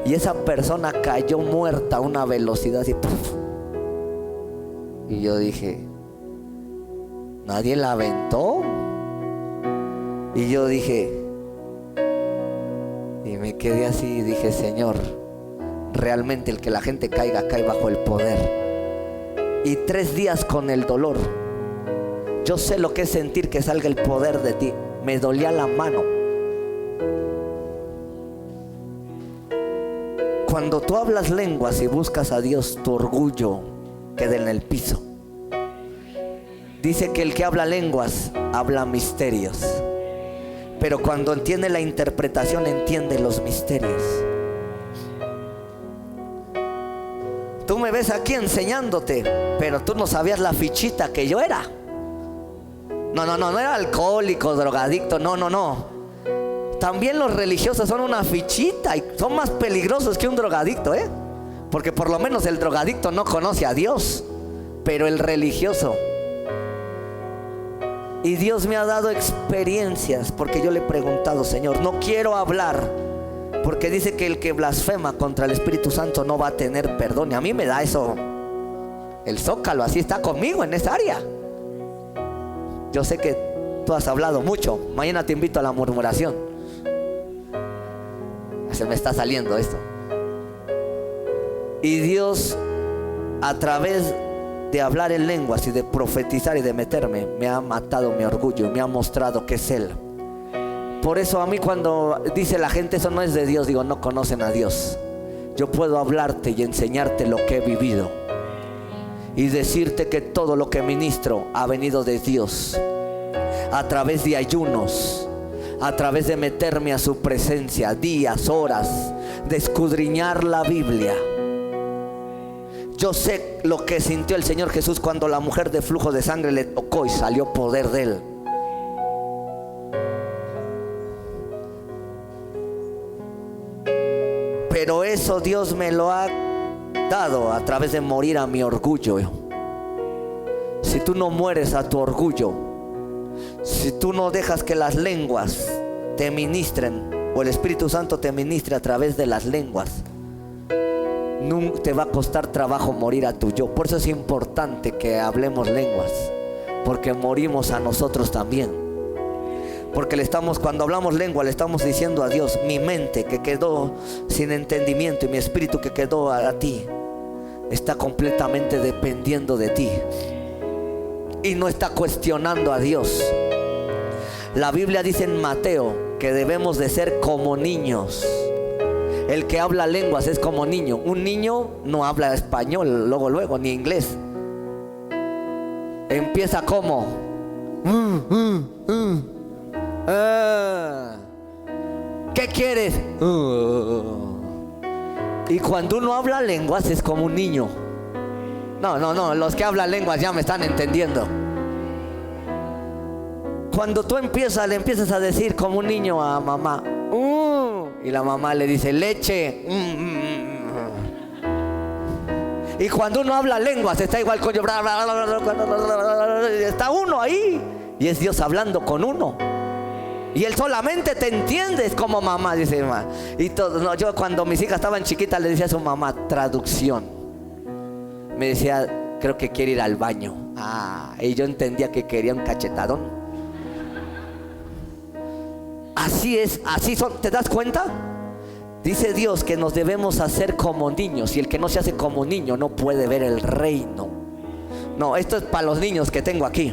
Y esa persona cayó muerta a una velocidad y ¡puf! Y yo dije, ¿nadie la aventó? Y yo dije, y me quedé así y dije, Señor, realmente el que la gente caiga, cae bajo el poder. Y 3 días con el dolor. Yo sé lo que es sentir que salga el poder de ti. Me dolía la mano. Cuando tú hablas lenguas y buscas a Dios, tu orgullo queda en el piso. Dice que el que habla lenguas habla misterios, pero cuando entiende la interpretación, entiende los misterios. Tú me ves aquí enseñándote, pero tú no sabías la fichita que yo era. No era alcohólico, drogadicto, no. También los religiosos son una fichita y son más peligrosos que un drogadicto, porque por lo menos el drogadicto no conoce a Dios, pero el religioso. Y Dios me ha dado experiencias, porque yo le he preguntado, Señor, no quiero hablar, porque dice que el que blasfema contra el Espíritu Santo no va a tener perdón. Y a mí me da eso El Zócalo así está conmigo en esa área. Yo sé que tú has hablado mucho. Mañana te invito a la murmuración. Se me está saliendo esto. Y Dios, a través de hablar en lenguas y de profetizar y de meterme, me ha matado mi orgullo, me ha mostrado que es Él. Por eso a mí cuando dice la gente eso no es de Dios, digo, no conocen a Dios. Yo puedo hablarte y enseñarte lo que he vivido y decirte que todo lo que ministro ha venido de Dios, a través de ayunos, a través de meterme a su presencia, días, horas, de escudriñar la Biblia. Yo sé lo que sintió el Señor Jesús cuando la mujer de flujo de sangre le tocó y salió poder de Él. Pero eso Dios me lo ha dado a través de morir a mi orgullo. Si tú no mueres a tu orgullo, si tú no dejas que las lenguas te ministren, o el Espíritu Santo te ministre a través de las lenguas, nunca te va a costar trabajo morir a tu yo. Por eso es importante que hablemos lenguas, porque morimos a nosotros también. Porque cuando hablamos lengua, le estamos diciendo a Dios: mi mente que quedó sin entendimiento y mi espíritu que quedó a ti, está completamente dependiendo de ti y no está cuestionando a Dios. La Biblia dice en Mateo que debemos de ser como niños. El que habla lenguas es como niño. Un niño no habla español luego ni inglés. Empieza como ¿qué quieres? Y cuando uno habla lenguas es como un niño. No, los que hablan lenguas ya me están entendiendo. Cuando tú le empiezas a decir como un niño a mamá, y la mamá le dice leche. Y cuando uno habla lenguas está igual con yo. Está uno ahí y es Dios hablando con uno. Y Él solamente te entiende como mamá, dice mamá. Y todo, no, yo cuando mis hijas estaban chiquitas le decía a su mamá, traducción. Me decía, creo que quiere ir al baño. Y yo entendía que quería un cachetadón. Así es, así son, ¿te das cuenta? Dice Dios que nos debemos hacer como niños, y el que no se hace como niño no puede ver el reino. No, esto es para los niños que tengo aquí.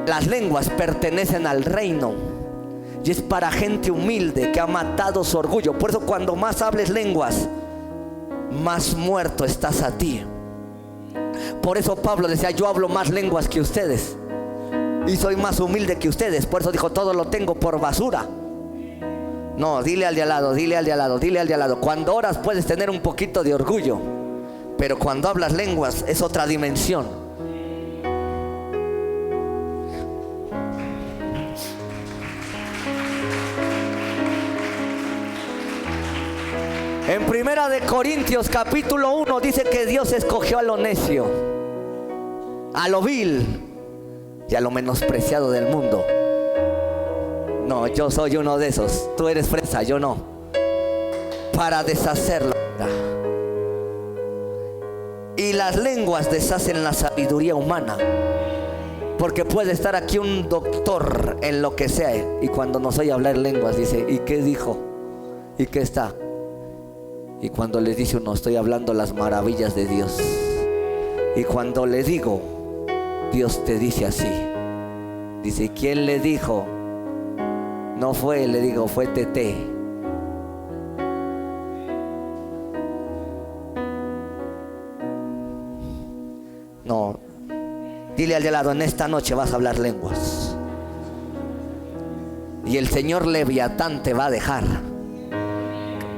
Las lenguas pertenecen al reino y es para gente humilde que ha matado su orgullo. Por eso cuando más hables lenguas, más muerto estás a ti. Por eso Pablo decía, yo hablo más lenguas que ustedes y soy más humilde que ustedes. Por eso dijo, todo lo tengo por basura. No, dile al de al lado, dile al de al lado, dile al de al lado. Cuando oras puedes tener un poquito de orgullo, pero cuando hablas lenguas es otra dimensión. En Primera de Corintios capítulo 1 dice que Dios escogió a lo necio, a lo vil y a lo menospreciado del mundo. No, yo soy uno de esos. Tú eres fresa, yo no. Para deshacerlo. Y las lenguas deshacen la sabiduría humana. Porque puede estar aquí un doctor en lo que sea, y cuando nos oye hablar lenguas dice, ¿y qué dijo? ¿Y qué está? Y cuando le dice uno, estoy hablando las maravillas de Dios. Y cuando le digo, Dios te dice así. Dice, ¿quién le dijo? No fue, le digo, fue Tete. No, dile al de lado, en esta noche vas a hablar lenguas. Y el Señor Leviatán te va a dejar.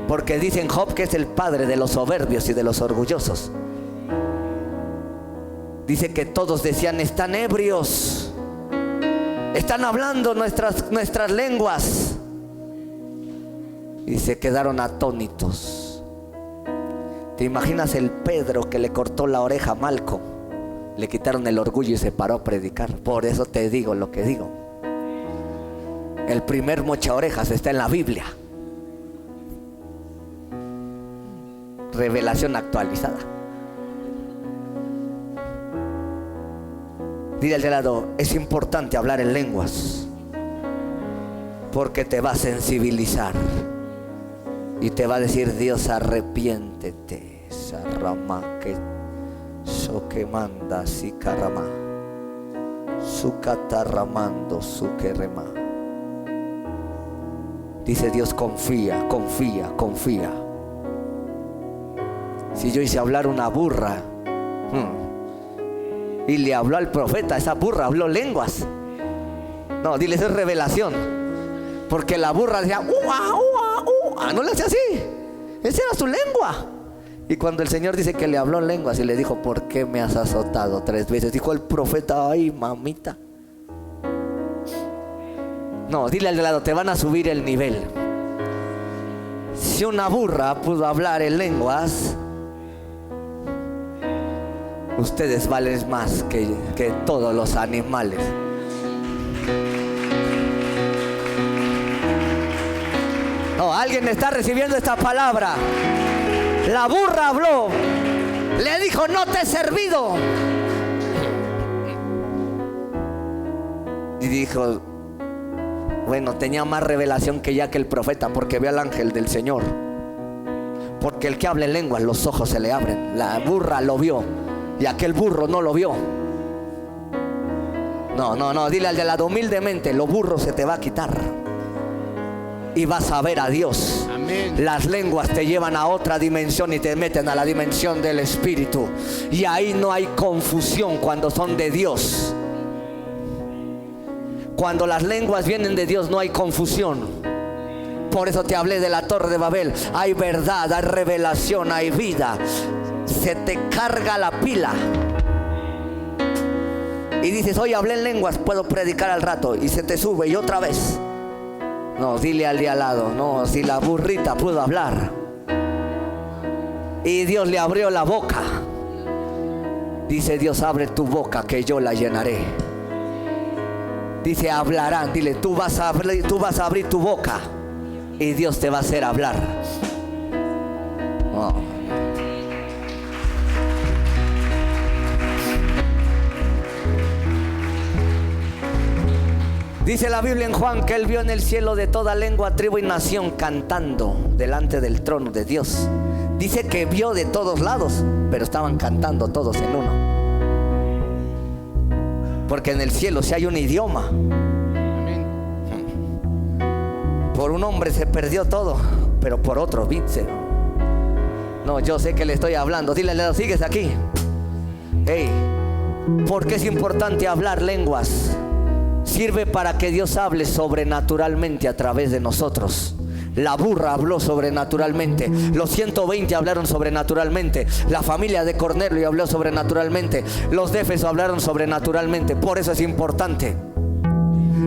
Porque dicen Job que es el padre de los soberbios y de los orgullosos. Dice que todos decían, están ebrios, están hablando nuestras lenguas. Y se quedaron atónitos. ¿Te imaginas el Pedro que le cortó la oreja a Malco? Le quitaron el orgullo y se paró a predicar. Por eso te digo lo que digo. El primer mocha orejas está en la Biblia. Revelación actualizada. Dile al de lado, es importante hablar en lenguas, porque te va a sensibilizar y te va a decir Dios, arrepiéntete. Sarama que so que manda si carama su catarramando su querema. Dice Dios, confía, confía, confía. Si yo hice hablar una burra y le habló al profeta, esa burra habló lenguas. No, dile, eso es revelación. Porque la burra decía, ua, ua, ua. No le hacía así. Esa era su lengua. Y cuando el Señor dice que le habló en lenguas y le dijo, ¿por qué me has azotado 3 veces? Dijo el profeta, ay, mamita. No, dile al de lado, te van a subir el nivel. Si una burra pudo hablar en lenguas, ustedes valen más que todos los animales. No, alguien está recibiendo esta palabra. La burra habló, le dijo, no te he servido. Y dijo, bueno, tenía más revelación que ya que el profeta, porque ve al ángel del Señor. Porque el que habla en lenguas, los ojos se le abren. La burra lo vio y aquel burro no lo vio. No, dile al de lado, humildemente, lo burro se te va a quitar y vas a ver a Dios. Amén. Las lenguas te llevan a otra dimensión y te meten a la dimensión del Espíritu, y ahí no hay confusión cuando son de Dios. Cuando las lenguas vienen de Dios no hay confusión. Por eso te hablé de la Torre de Babel. Hay verdad, hay revelación, hay vida. Se te carga la pila y dices, hoy hablé en lenguas, puedo predicar al rato, y se te sube y otra vez. No, dile al de al lado, no, si la burrita pudo hablar y Dios le abrió la boca, dice Dios, abre tu boca que yo la llenaré. Dice, hablarán, dile, tú vas a abrir tu boca y Dios te va a hacer hablar. Oh. Dice la Biblia en Juan que él vio en el cielo de toda lengua, tribu y nación cantando delante del trono de Dios. Dice que vio de todos lados, pero estaban cantando todos en uno. Porque en el cielo si hay un idioma. Amén. Por un hombre se perdió todo, pero por otro vence. No, yo sé que le estoy hablando. Dile, ¿sigues aquí? Hey, ¿por qué es importante hablar lenguas? Sirve para que Dios hable sobrenaturalmente a través de nosotros. La burra habló sobrenaturalmente. Los 120 hablaron sobrenaturalmente. La familia de Cornelio habló sobrenaturalmente. Los de Éfeso hablaron sobrenaturalmente. Por eso es importante,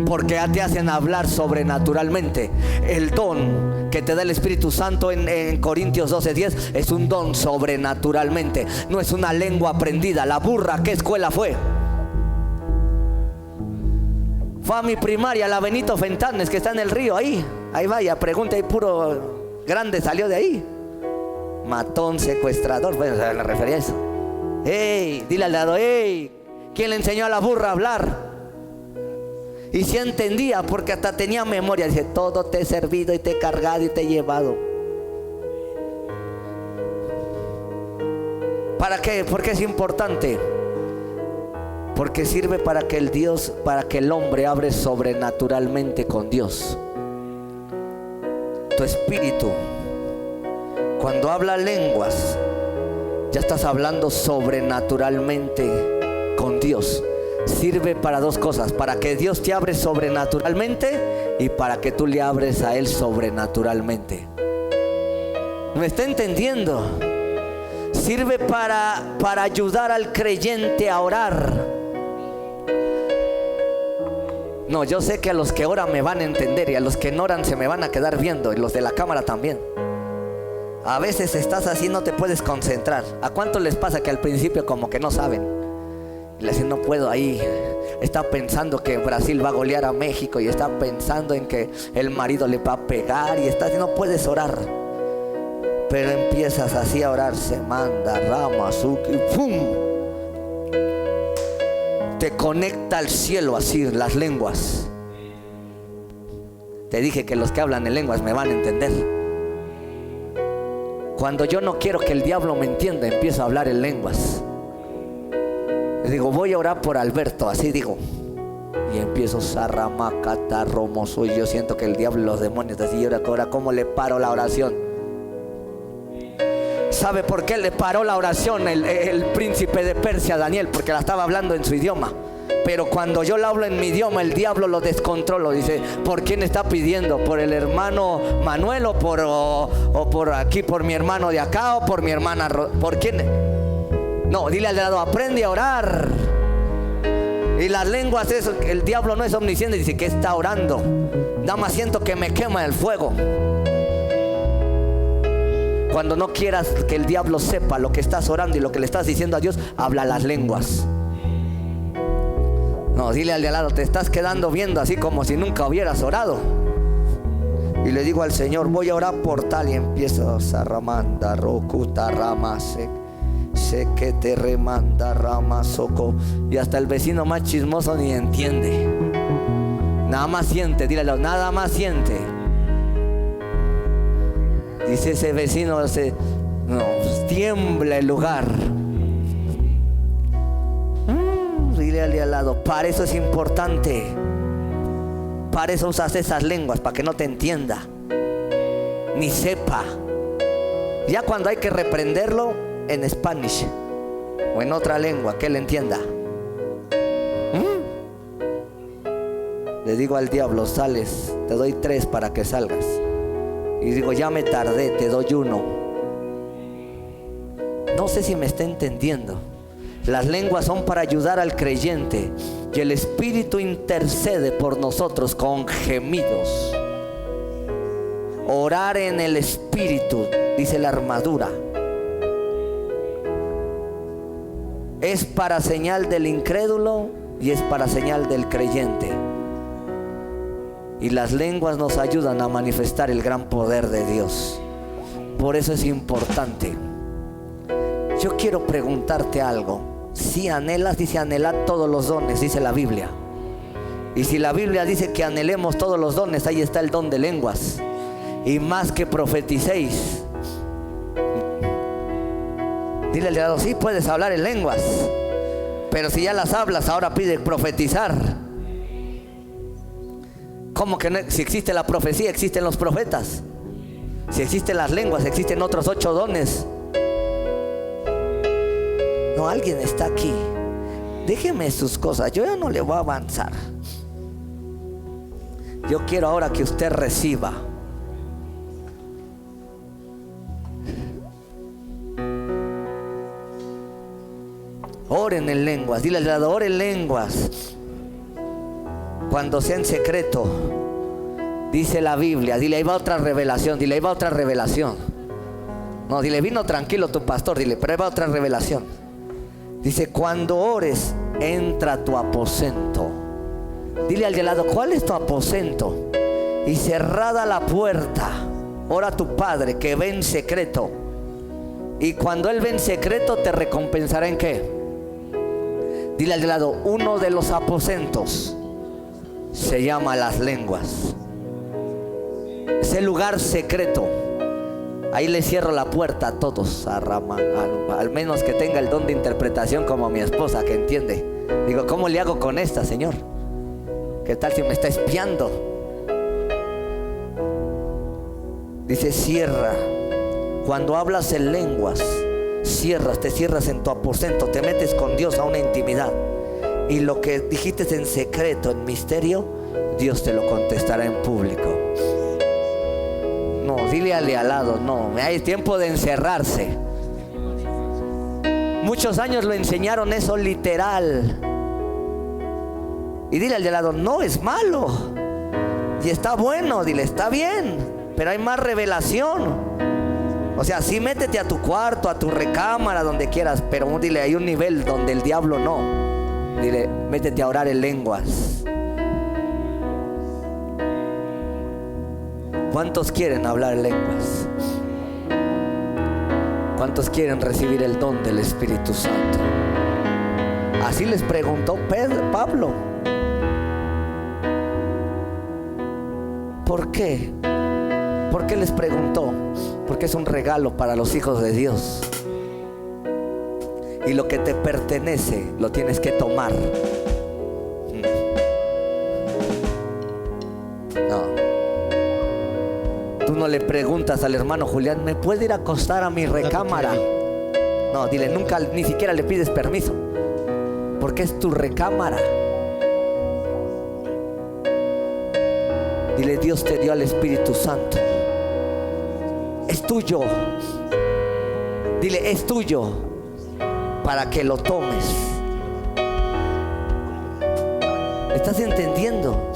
porque te hacen hablar sobrenaturalmente. El don que te da el Espíritu Santo en Corintios 12:10 es un don sobrenaturalmente. No es una lengua aprendida. La burra, ¿qué escuela fue? Fue a mi primaria, la Benito Fentanes, que está en el río, ahí vaya, pregunta, ahí puro grande salió de ahí. Matón, secuestrador, bueno, se le refería a eso. Hey, dile al lado, hey, ¿quién le enseñó a la burra a hablar? Y si entendía, porque hasta tenía memoria, dice, todo te he servido y te he cargado y te he llevado. ¿Para qué? Porque es importante. Porque sirve para que el hombre hable sobrenaturalmente con Dios. Tu espíritu, cuando habla lenguas, ya estás hablando sobrenaturalmente con Dios. Sirve para 2 cosas: para que Dios te abre sobrenaturalmente y para que tú le abres a Él sobrenaturalmente. ¿Me está entendiendo? Sirve para ayudar al creyente a orar. No, yo sé que a los que oran me van a entender y a los que no oran se me van a quedar viendo, y los de la cámara también. A veces estás así, no te puedes concentrar. ¿A cuántos les pasa que al principio como que no saben? Y le dicen, no puedo ahí. Está pensando que Brasil va a golear a México y está pensando en que el marido le va a pegar y está así, no puedes orar. Pero empiezas así a orar, se manda, rama, y ¡pum! te conecta al cielo así, las lenguas. Te dije que los que hablan en lenguas me van a entender. Cuando yo no quiero que el diablo me entienda, empiezo a hablar en lenguas. Le digo, voy a orar por Alberto, así digo. Y empiezo Sarramacata Romoso. Y yo siento que el diablo y los demonios así. Y ahora cómo le paro la oración. ¿Sabe por qué le paró la oración el príncipe de Persia, Daniel? Porque la estaba hablando en su idioma. Pero cuando yo la hablo en mi idioma, el diablo lo descontrolo. Dice, ¿por quién está pidiendo? ¿Por el hermano Manuel o por aquí, por mi hermano de acá o por mi hermana? ¿Por quién? No, dile al de lado, aprende a orar. Y las lenguas, eso, el diablo no es omnisciente. Dice que está orando. Nada más siento que me quema el fuego. Cuando no quieras que el diablo sepa lo que estás orando y lo que le estás diciendo a Dios, habla las lenguas. No, dile al de al lado, te estás quedando viendo así como si nunca hubieras orado. Y le digo al Señor, voy a orar por tal. Y empiezo Sarramanda, Rokuta, Rama, sé que te remanda, Rama, Soco. Y hasta el vecino más chismoso ni entiende. Nada más siente, dile al lado, nada más siente. Dice ese vecino, tiembla el lugar. Dile al lado, para eso es importante. Para eso usas esas lenguas, para que no te entienda, ni sepa. Ya cuando hay que reprenderlo en Spanish o en otra lengua, que él entienda. Le digo al diablo, sales, te doy 3 para que salgas. Y digo, ya me tardé, te doy 1. No sé si me está entendiendo. Las lenguas son para ayudar al creyente. Y el Espíritu intercede por nosotros con gemidos. Orar en el Espíritu, dice la armadura, es para señal del incrédulo y es para señal del creyente. Y las lenguas nos ayudan a manifestar el gran poder de Dios. Por eso es importante. Yo quiero preguntarte algo. Si anhelas, dice anhelad todos los dones, dice la Biblia. Y si la Biblia dice que anhelemos todos los dones, ahí está el don de lenguas. Y más que profeticéis. Dile al de lado, sí puedes hablar en lenguas, pero si ya las hablas, ahora pide profetizar. ¿Cómo que no? Si existe la profecía, existen los profetas. Si existen las lenguas, existen otros 8 dones. No, alguien está aquí. Déjeme sus cosas, yo ya no le voy a avanzar. Yo quiero ahora que usted reciba. Oren en lenguas. Dile al lado, oren en lenguas. Cuando sea en secreto, dice la Biblia. Dile, ahí va otra revelación. Dile, ahí va otra revelación. No, dile, vino tranquilo tu pastor. Dile, pero ahí va otra revelación. Dice, cuando ores, entra a tu aposento. Dile al de lado, ¿cuál es tu aposento? Y cerrada la puerta, ora a tu Padre que ve en secreto. Y cuando Él ve en secreto, te recompensará ¿en qué? Dile al de lado, uno de los aposentos se llama las lenguas. Ese lugar secreto. Ahí le cierro la puerta a todos, al menos que tenga el don de interpretación como mi esposa, que entiende. Digo, ¿cómo le hago con esta, Señor? ¿Qué tal si me está espiando? Dice, cierra. Cuando hablas en lenguas, cierras, te cierras en tu aposento, te metes con Dios a una intimidad. Y lo que dijiste en secreto, en misterio, Dios te lo contestará en público. No, dile al de al lado, no, hay tiempo de encerrarse. Muchos años lo enseñaron eso literal. Y dile al de al lado, no es malo. Y está bueno, dile, está bien, pero hay más revelación. O sea, sí, métete a tu cuarto, a tu recámara, donde quieras, pero dile, hay un nivel donde el diablo no. Dile, métete a orar en lenguas. ¿Cuántos quieren hablar lenguas? ¿Cuántos quieren recibir el don del Espíritu Santo? Así les preguntó Pablo. ¿Por qué? ¿Por qué les preguntó? Porque es un regalo para los hijos de Dios. Y lo que te pertenece lo tienes que tomar. No. Tú no le preguntas al hermano Julián, ¿me puede ir a acostar a mi recámara? No, dile, nunca, ni siquiera le pides permiso, porque es tu recámara. Dile, Dios te dio al Espíritu Santo. Es tuyo. Dile, es tuyo, para que lo tomes. ¿Estás entendiendo?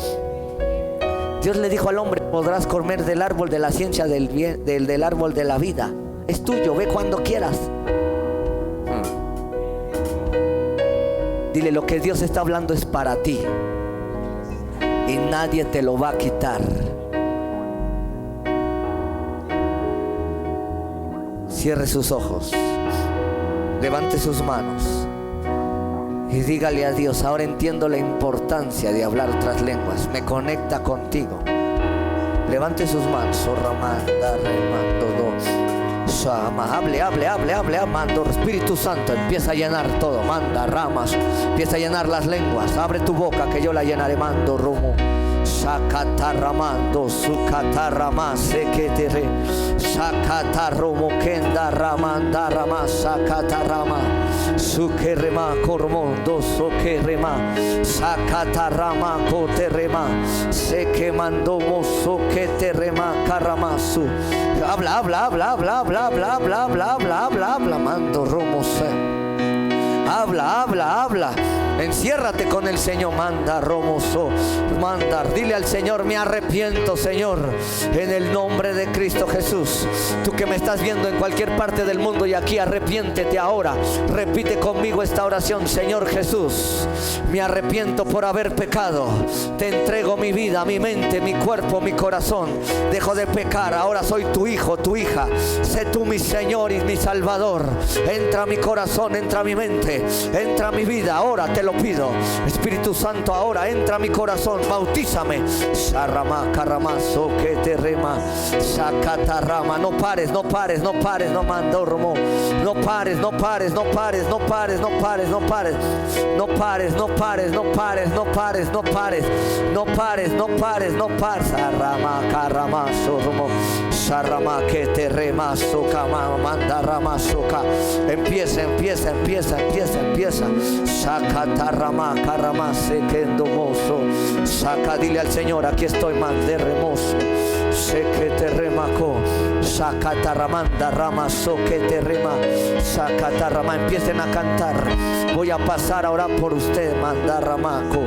Dios le dijo al hombre, podrás comer del árbol de la ciencia del bien, del árbol de la vida. Es tuyo, ve cuando quieras. Dile, lo que Dios está hablando es para ti. Y nadie te lo va a quitar. Cierre sus ojos, levante sus manos y dígale a Dios, ahora entiendo la importancia de hablar otras lenguas, me conecta contigo. Levante sus manos. Hable, amando. Espíritu Santo, empieza a llenar todo. Manda ramas, empieza a llenar las lenguas. Abre tu boca que yo la llenaré. Mando romo. Sakatarramando, sukatarrama, seketere. Sakatarromo, kenda ramanda rama, sakatarrama. Sukerema, kormondo, sokerema. Sakatarrama, koterema. Sekemando, mosoketerema, karamasu. Habla, mando romo se. Habla. Enciérrate con el Señor. Manda romoso. Mandar. Dile al Señor, me arrepiento, Señor, en el nombre de Cristo Jesús. Tú que me estás viendo en cualquier parte del mundo y aquí, arrepiéntete ahora. Repite conmigo esta oración. Señor Jesús, me arrepiento por haber pecado. Te entrego mi vida, mi mente, mi cuerpo, mi corazón. Dejo de pecar. Ahora soy tu hijo, tu hija. Sé tú mi Señor y mi Salvador. Entra a mi corazón, entra a mi mente, entra a mi vida. Ahora te lo pido. Espíritu Santo, ahora entra a mi corazón. Bautízame. Sarrama, carramazo, que te rema. Sacatarrama. No pares. No mando romo. No pares. Sarrama, carramazo, romo. Sarrama, que te rema, soca, manda rama, soca. Empieza. Sacatarrama, carrama, sequendo mozo. Saca, dile al Señor, aquí estoy, mande remoso. Sé que te remaco. Sacatarramanda rama, so que te rema. Sacatarrama, empiecen a cantar. Voy a pasar a orar por usted, manda ramaco.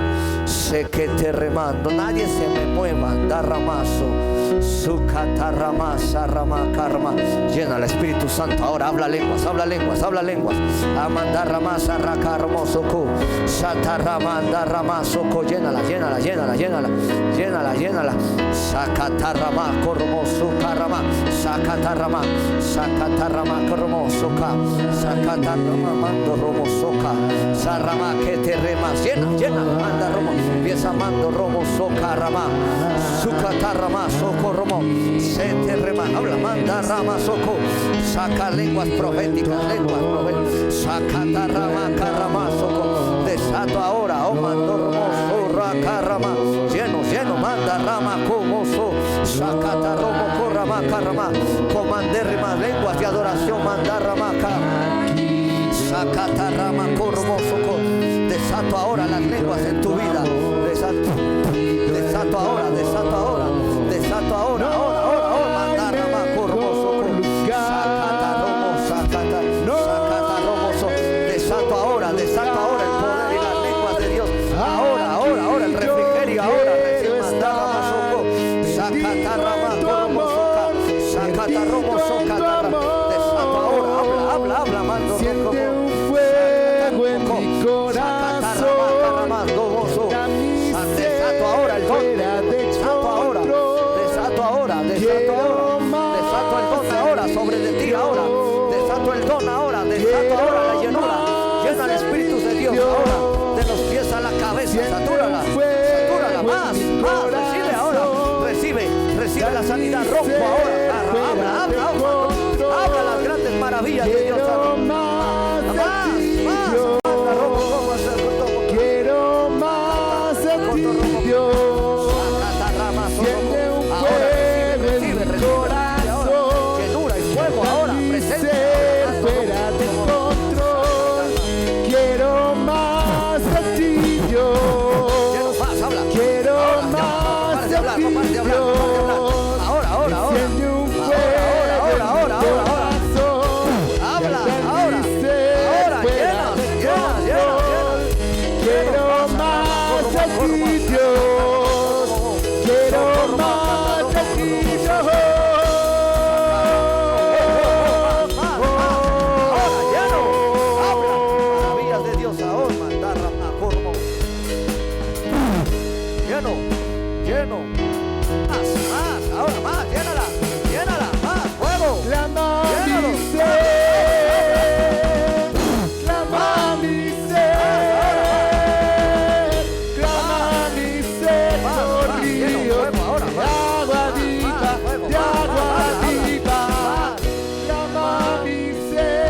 Sé que te remando, nadie se me mueva, anda ramazo. Sucatarramasa rama karma. Llena el Espíritu Santo. Ahora habla lenguas. Amanda ramasa rakarmosoko. Satarramanda ramasoko. Llénala. Sacatarrama kormoso karama. Sacatarrama kormosoka. Sacatarrama mando romosoka. Sarrama que te remas. Llena. Manda romo. Empieza mando romosoka rama. Sucatarrama soko romo. Se te rema. Habla, manda rama soco. Saca lenguas proféticas. Sacatarrama karama soco. Desato ahora. Oh mando romoso rakarama. Lleno. Manda rama como so. Sacatarromo korama karama. Comandérrima lenguas de adoración. Manda rama Sacatarrama kormo soco. Desato ahora las lenguas en tu vida. Desato ahora. Manda rama kormo soco. Sacatarromo so. Desato ahora el poder y las lenguas de Dios. Ahora el refrigerio. Ahora recién manda rama soco. Sacatarrama kormo soca. Sacatarromo soca. Desato ahora. Habla mando roco. Desato ahora el don. Desato ahora el don ahora sobre de ti ahora. Desato el don ahora. Desato ahora la llenura. Llena el Espíritu de Dios ahora. más. Recibe ahora. Recibe la sanidad. Rompo ahora. Habla las grandes maravillas de Dios. Quiero más de ti, Dios. Siente un fuego en mi corazón. Llenura y fuego ahora. Presencia. Fuera de control. Quiero más de ti, Dios. Quiero más de ti, Dios. Ahora. Siente un fuego en mi corazón. Habla, ahora. Quiero más de ti, Dios. Quiero más de ti, Dios. Ahora, lleno. Habla maravillas de Dios ahora. Mandarra Macormo. Lleno. Más. Ahora más. Llénala. Más. Fuego. Clama mi ser. Clama mi ser. Clama mi ser por ríos de agua viva, de agua viva. Clama mi ser.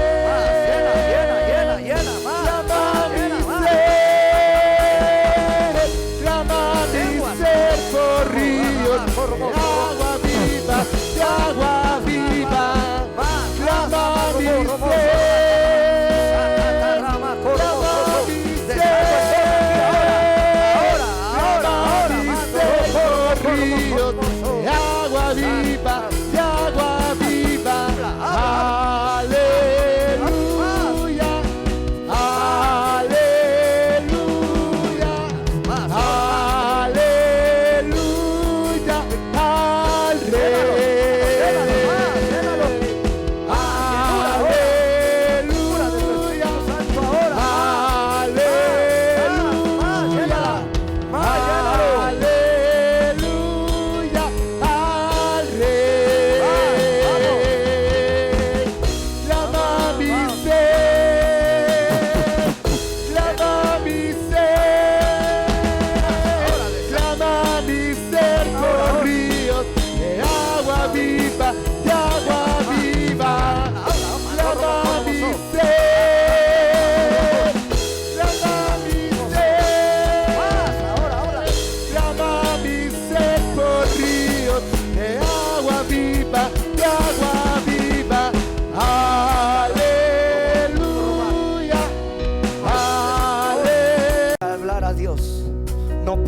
Llena. Clama mi ser por ríos de agua viva, de agua viva. Clama mi ser. Ríos de agua viva, de agua viva. Aleluya, aleluya, aleluya al Rey.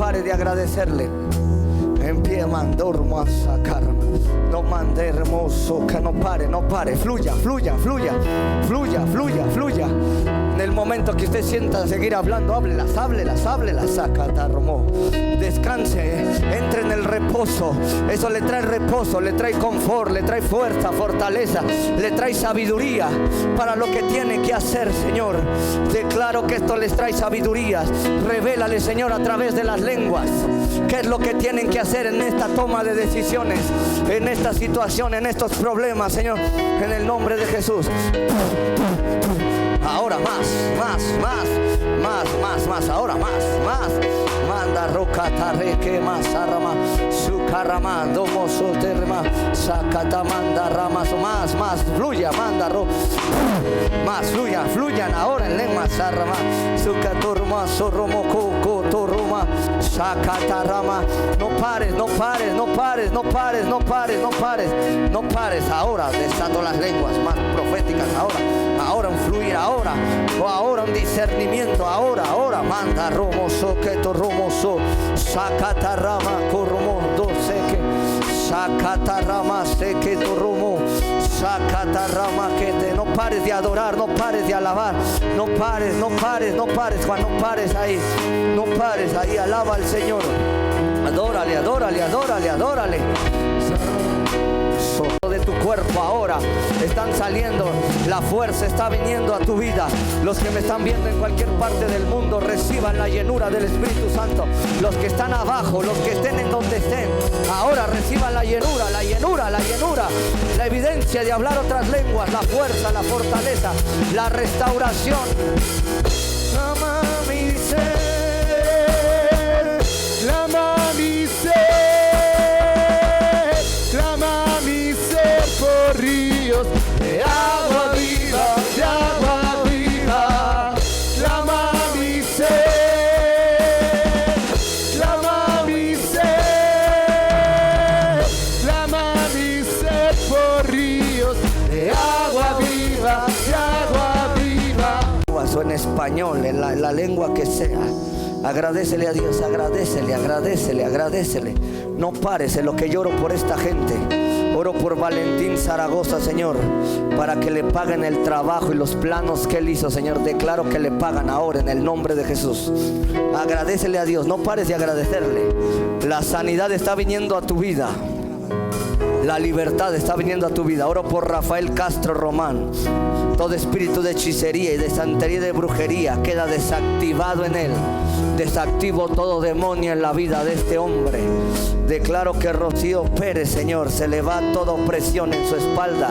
pare de agradecerle. En pie mandor más sacar. No mande hermoso, que no pare, fluya. En el momento que usted sienta seguir hablando, háblelas, sacatarmo. Descanse, entre en el reposo. Eso le trae reposo, le trae confort, le trae fuerza, fortaleza, le trae sabiduría para lo que tiene que hacer, Señor. Declaro que esto les trae sabiduría. Revélale, Señor, a través de las lenguas qué es lo que tienen que hacer en esta toma de decisiones, en esta situación, en estos problemas, Señor, en el nombre de Jesús. Ahora más, ahora más. Manda roca tarreque más arama, su caramando mozo terma, sacata manda ramas más, fluya, manda ro, más fluyan ahora en lengua sarrama, su caturma, sorromo coco, torruma, sacata rama, no pares, ahora desato las lenguas más proféticas, ahora un fluir, ahora un discernimiento, ahora manda romoso que torromoso, sacata rama corromo doseque, sacata rama seque torromo, sacata rama que te, no pares de adorar, no pares de alabar, no pares, Juan, no pares ahí, alaba al Señor, adórale. De tu cuerpo ahora están saliendo, la fuerza está viniendo a tu vida. Los que me están viendo en cualquier parte del mundo, reciban la llenura del Espíritu Santo. Los que están abajo, los que estén en donde estén, ahora reciban la llenura, la evidencia de hablar otras lenguas, la fuerza, la fortaleza, la restauración. Clama mi ser, español, en la lengua que sea. Agradécele a Dios, agradécele, agradécele, agradécele. No pares en lo que yo oro por esta gente. Oro por Valentín Zaragoza, Señor, para que le paguen el trabajo y los planos que él hizo, Señor. Declaro que le pagan ahora en el nombre de Jesús. Agradécele a Dios, no pares de agradecerle. La sanidad está viniendo a tu vida. La libertad está viniendo a tu vida. Oro por Rafael Castro Román. Todo espíritu de hechicería y de santería y de brujería queda desactivado en él. Desactivo todo demonio en la vida de este hombre. Declaro que Rocío Pérez, Señor, se le va toda opresión en su espalda,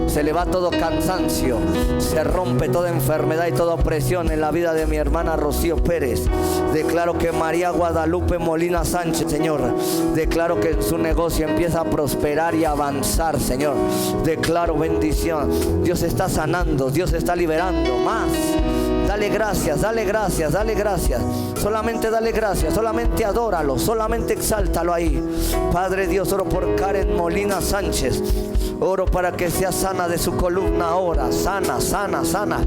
se le va todo cansancio, se rompe toda enfermedad y toda opresión en la vida de mi hermana Rocío Pérez. Declaro que María Guadalupe Molina Sánchez, Señor, declaro que en su negocio empieza a prosperar y avanzar, Señor. Declaro bendición. Dios está sanando, Dios está liberando más. Dale gracias, dale gracias, dale gracias. Solamente dale gracias, solamente adóralo, solamente exáltalo ahí. Padre Dios, oro por Karen Molina Sánchez. Oro para que sea sana de su columna ahora. Sana, sana, sana.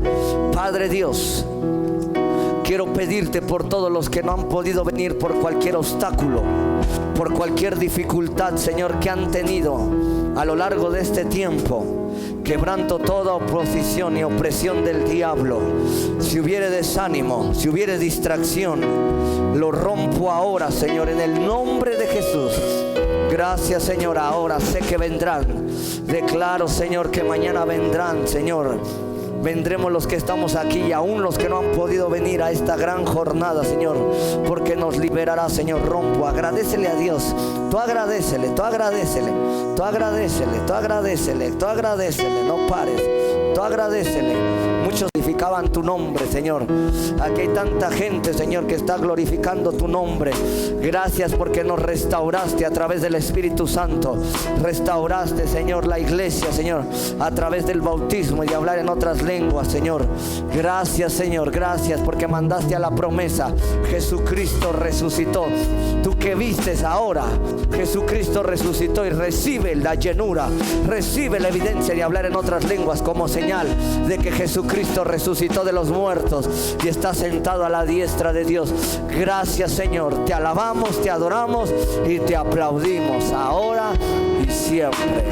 Padre Dios, quiero pedirte por todos los que no han podido venir por cualquier obstáculo, por cualquier dificultad, Señor, que han tenido a lo largo de este tiempo. Quebranto toda oposición y opresión del diablo. Si hubiere desánimo, si hubiere distracción, lo rompo ahora, Señor, en el nombre de Jesús. Gracias, Señor, ahora sé que vendrán. Declaro, Señor, que mañana vendrán, Señor. Vendremos los que estamos aquí y aún los que no han podido venir a esta gran jornada, Señor, porque nos liberará, Señor. Rompo, agradécele a Dios. Tú agradécele, tú agradécele, tú agradécele, tú agradécele, tú agradécele, no pares, tú agradécele. Muchos glorificaban tu nombre, Señor. Aquí hay tanta gente, Señor, que está glorificando tu nombre. Gracias porque nos restauraste a través del Espíritu Santo. Restauraste, Señor, la iglesia, Señor, a través del bautismo y de hablar en otras lenguas, Señor. Gracias, Señor, gracias porque mandaste a la promesa. Jesucristo resucitó. Tú que vistes ahora, Jesucristo resucitó y recibe la llenura, recibe la evidencia de hablar en otras lenguas como señal de que Jesucristo resucitó de los muertos y está sentado a la diestra de Dios. Gracias, Señor, te alabamos, te adoramos y te aplaudimos ahora y siempre.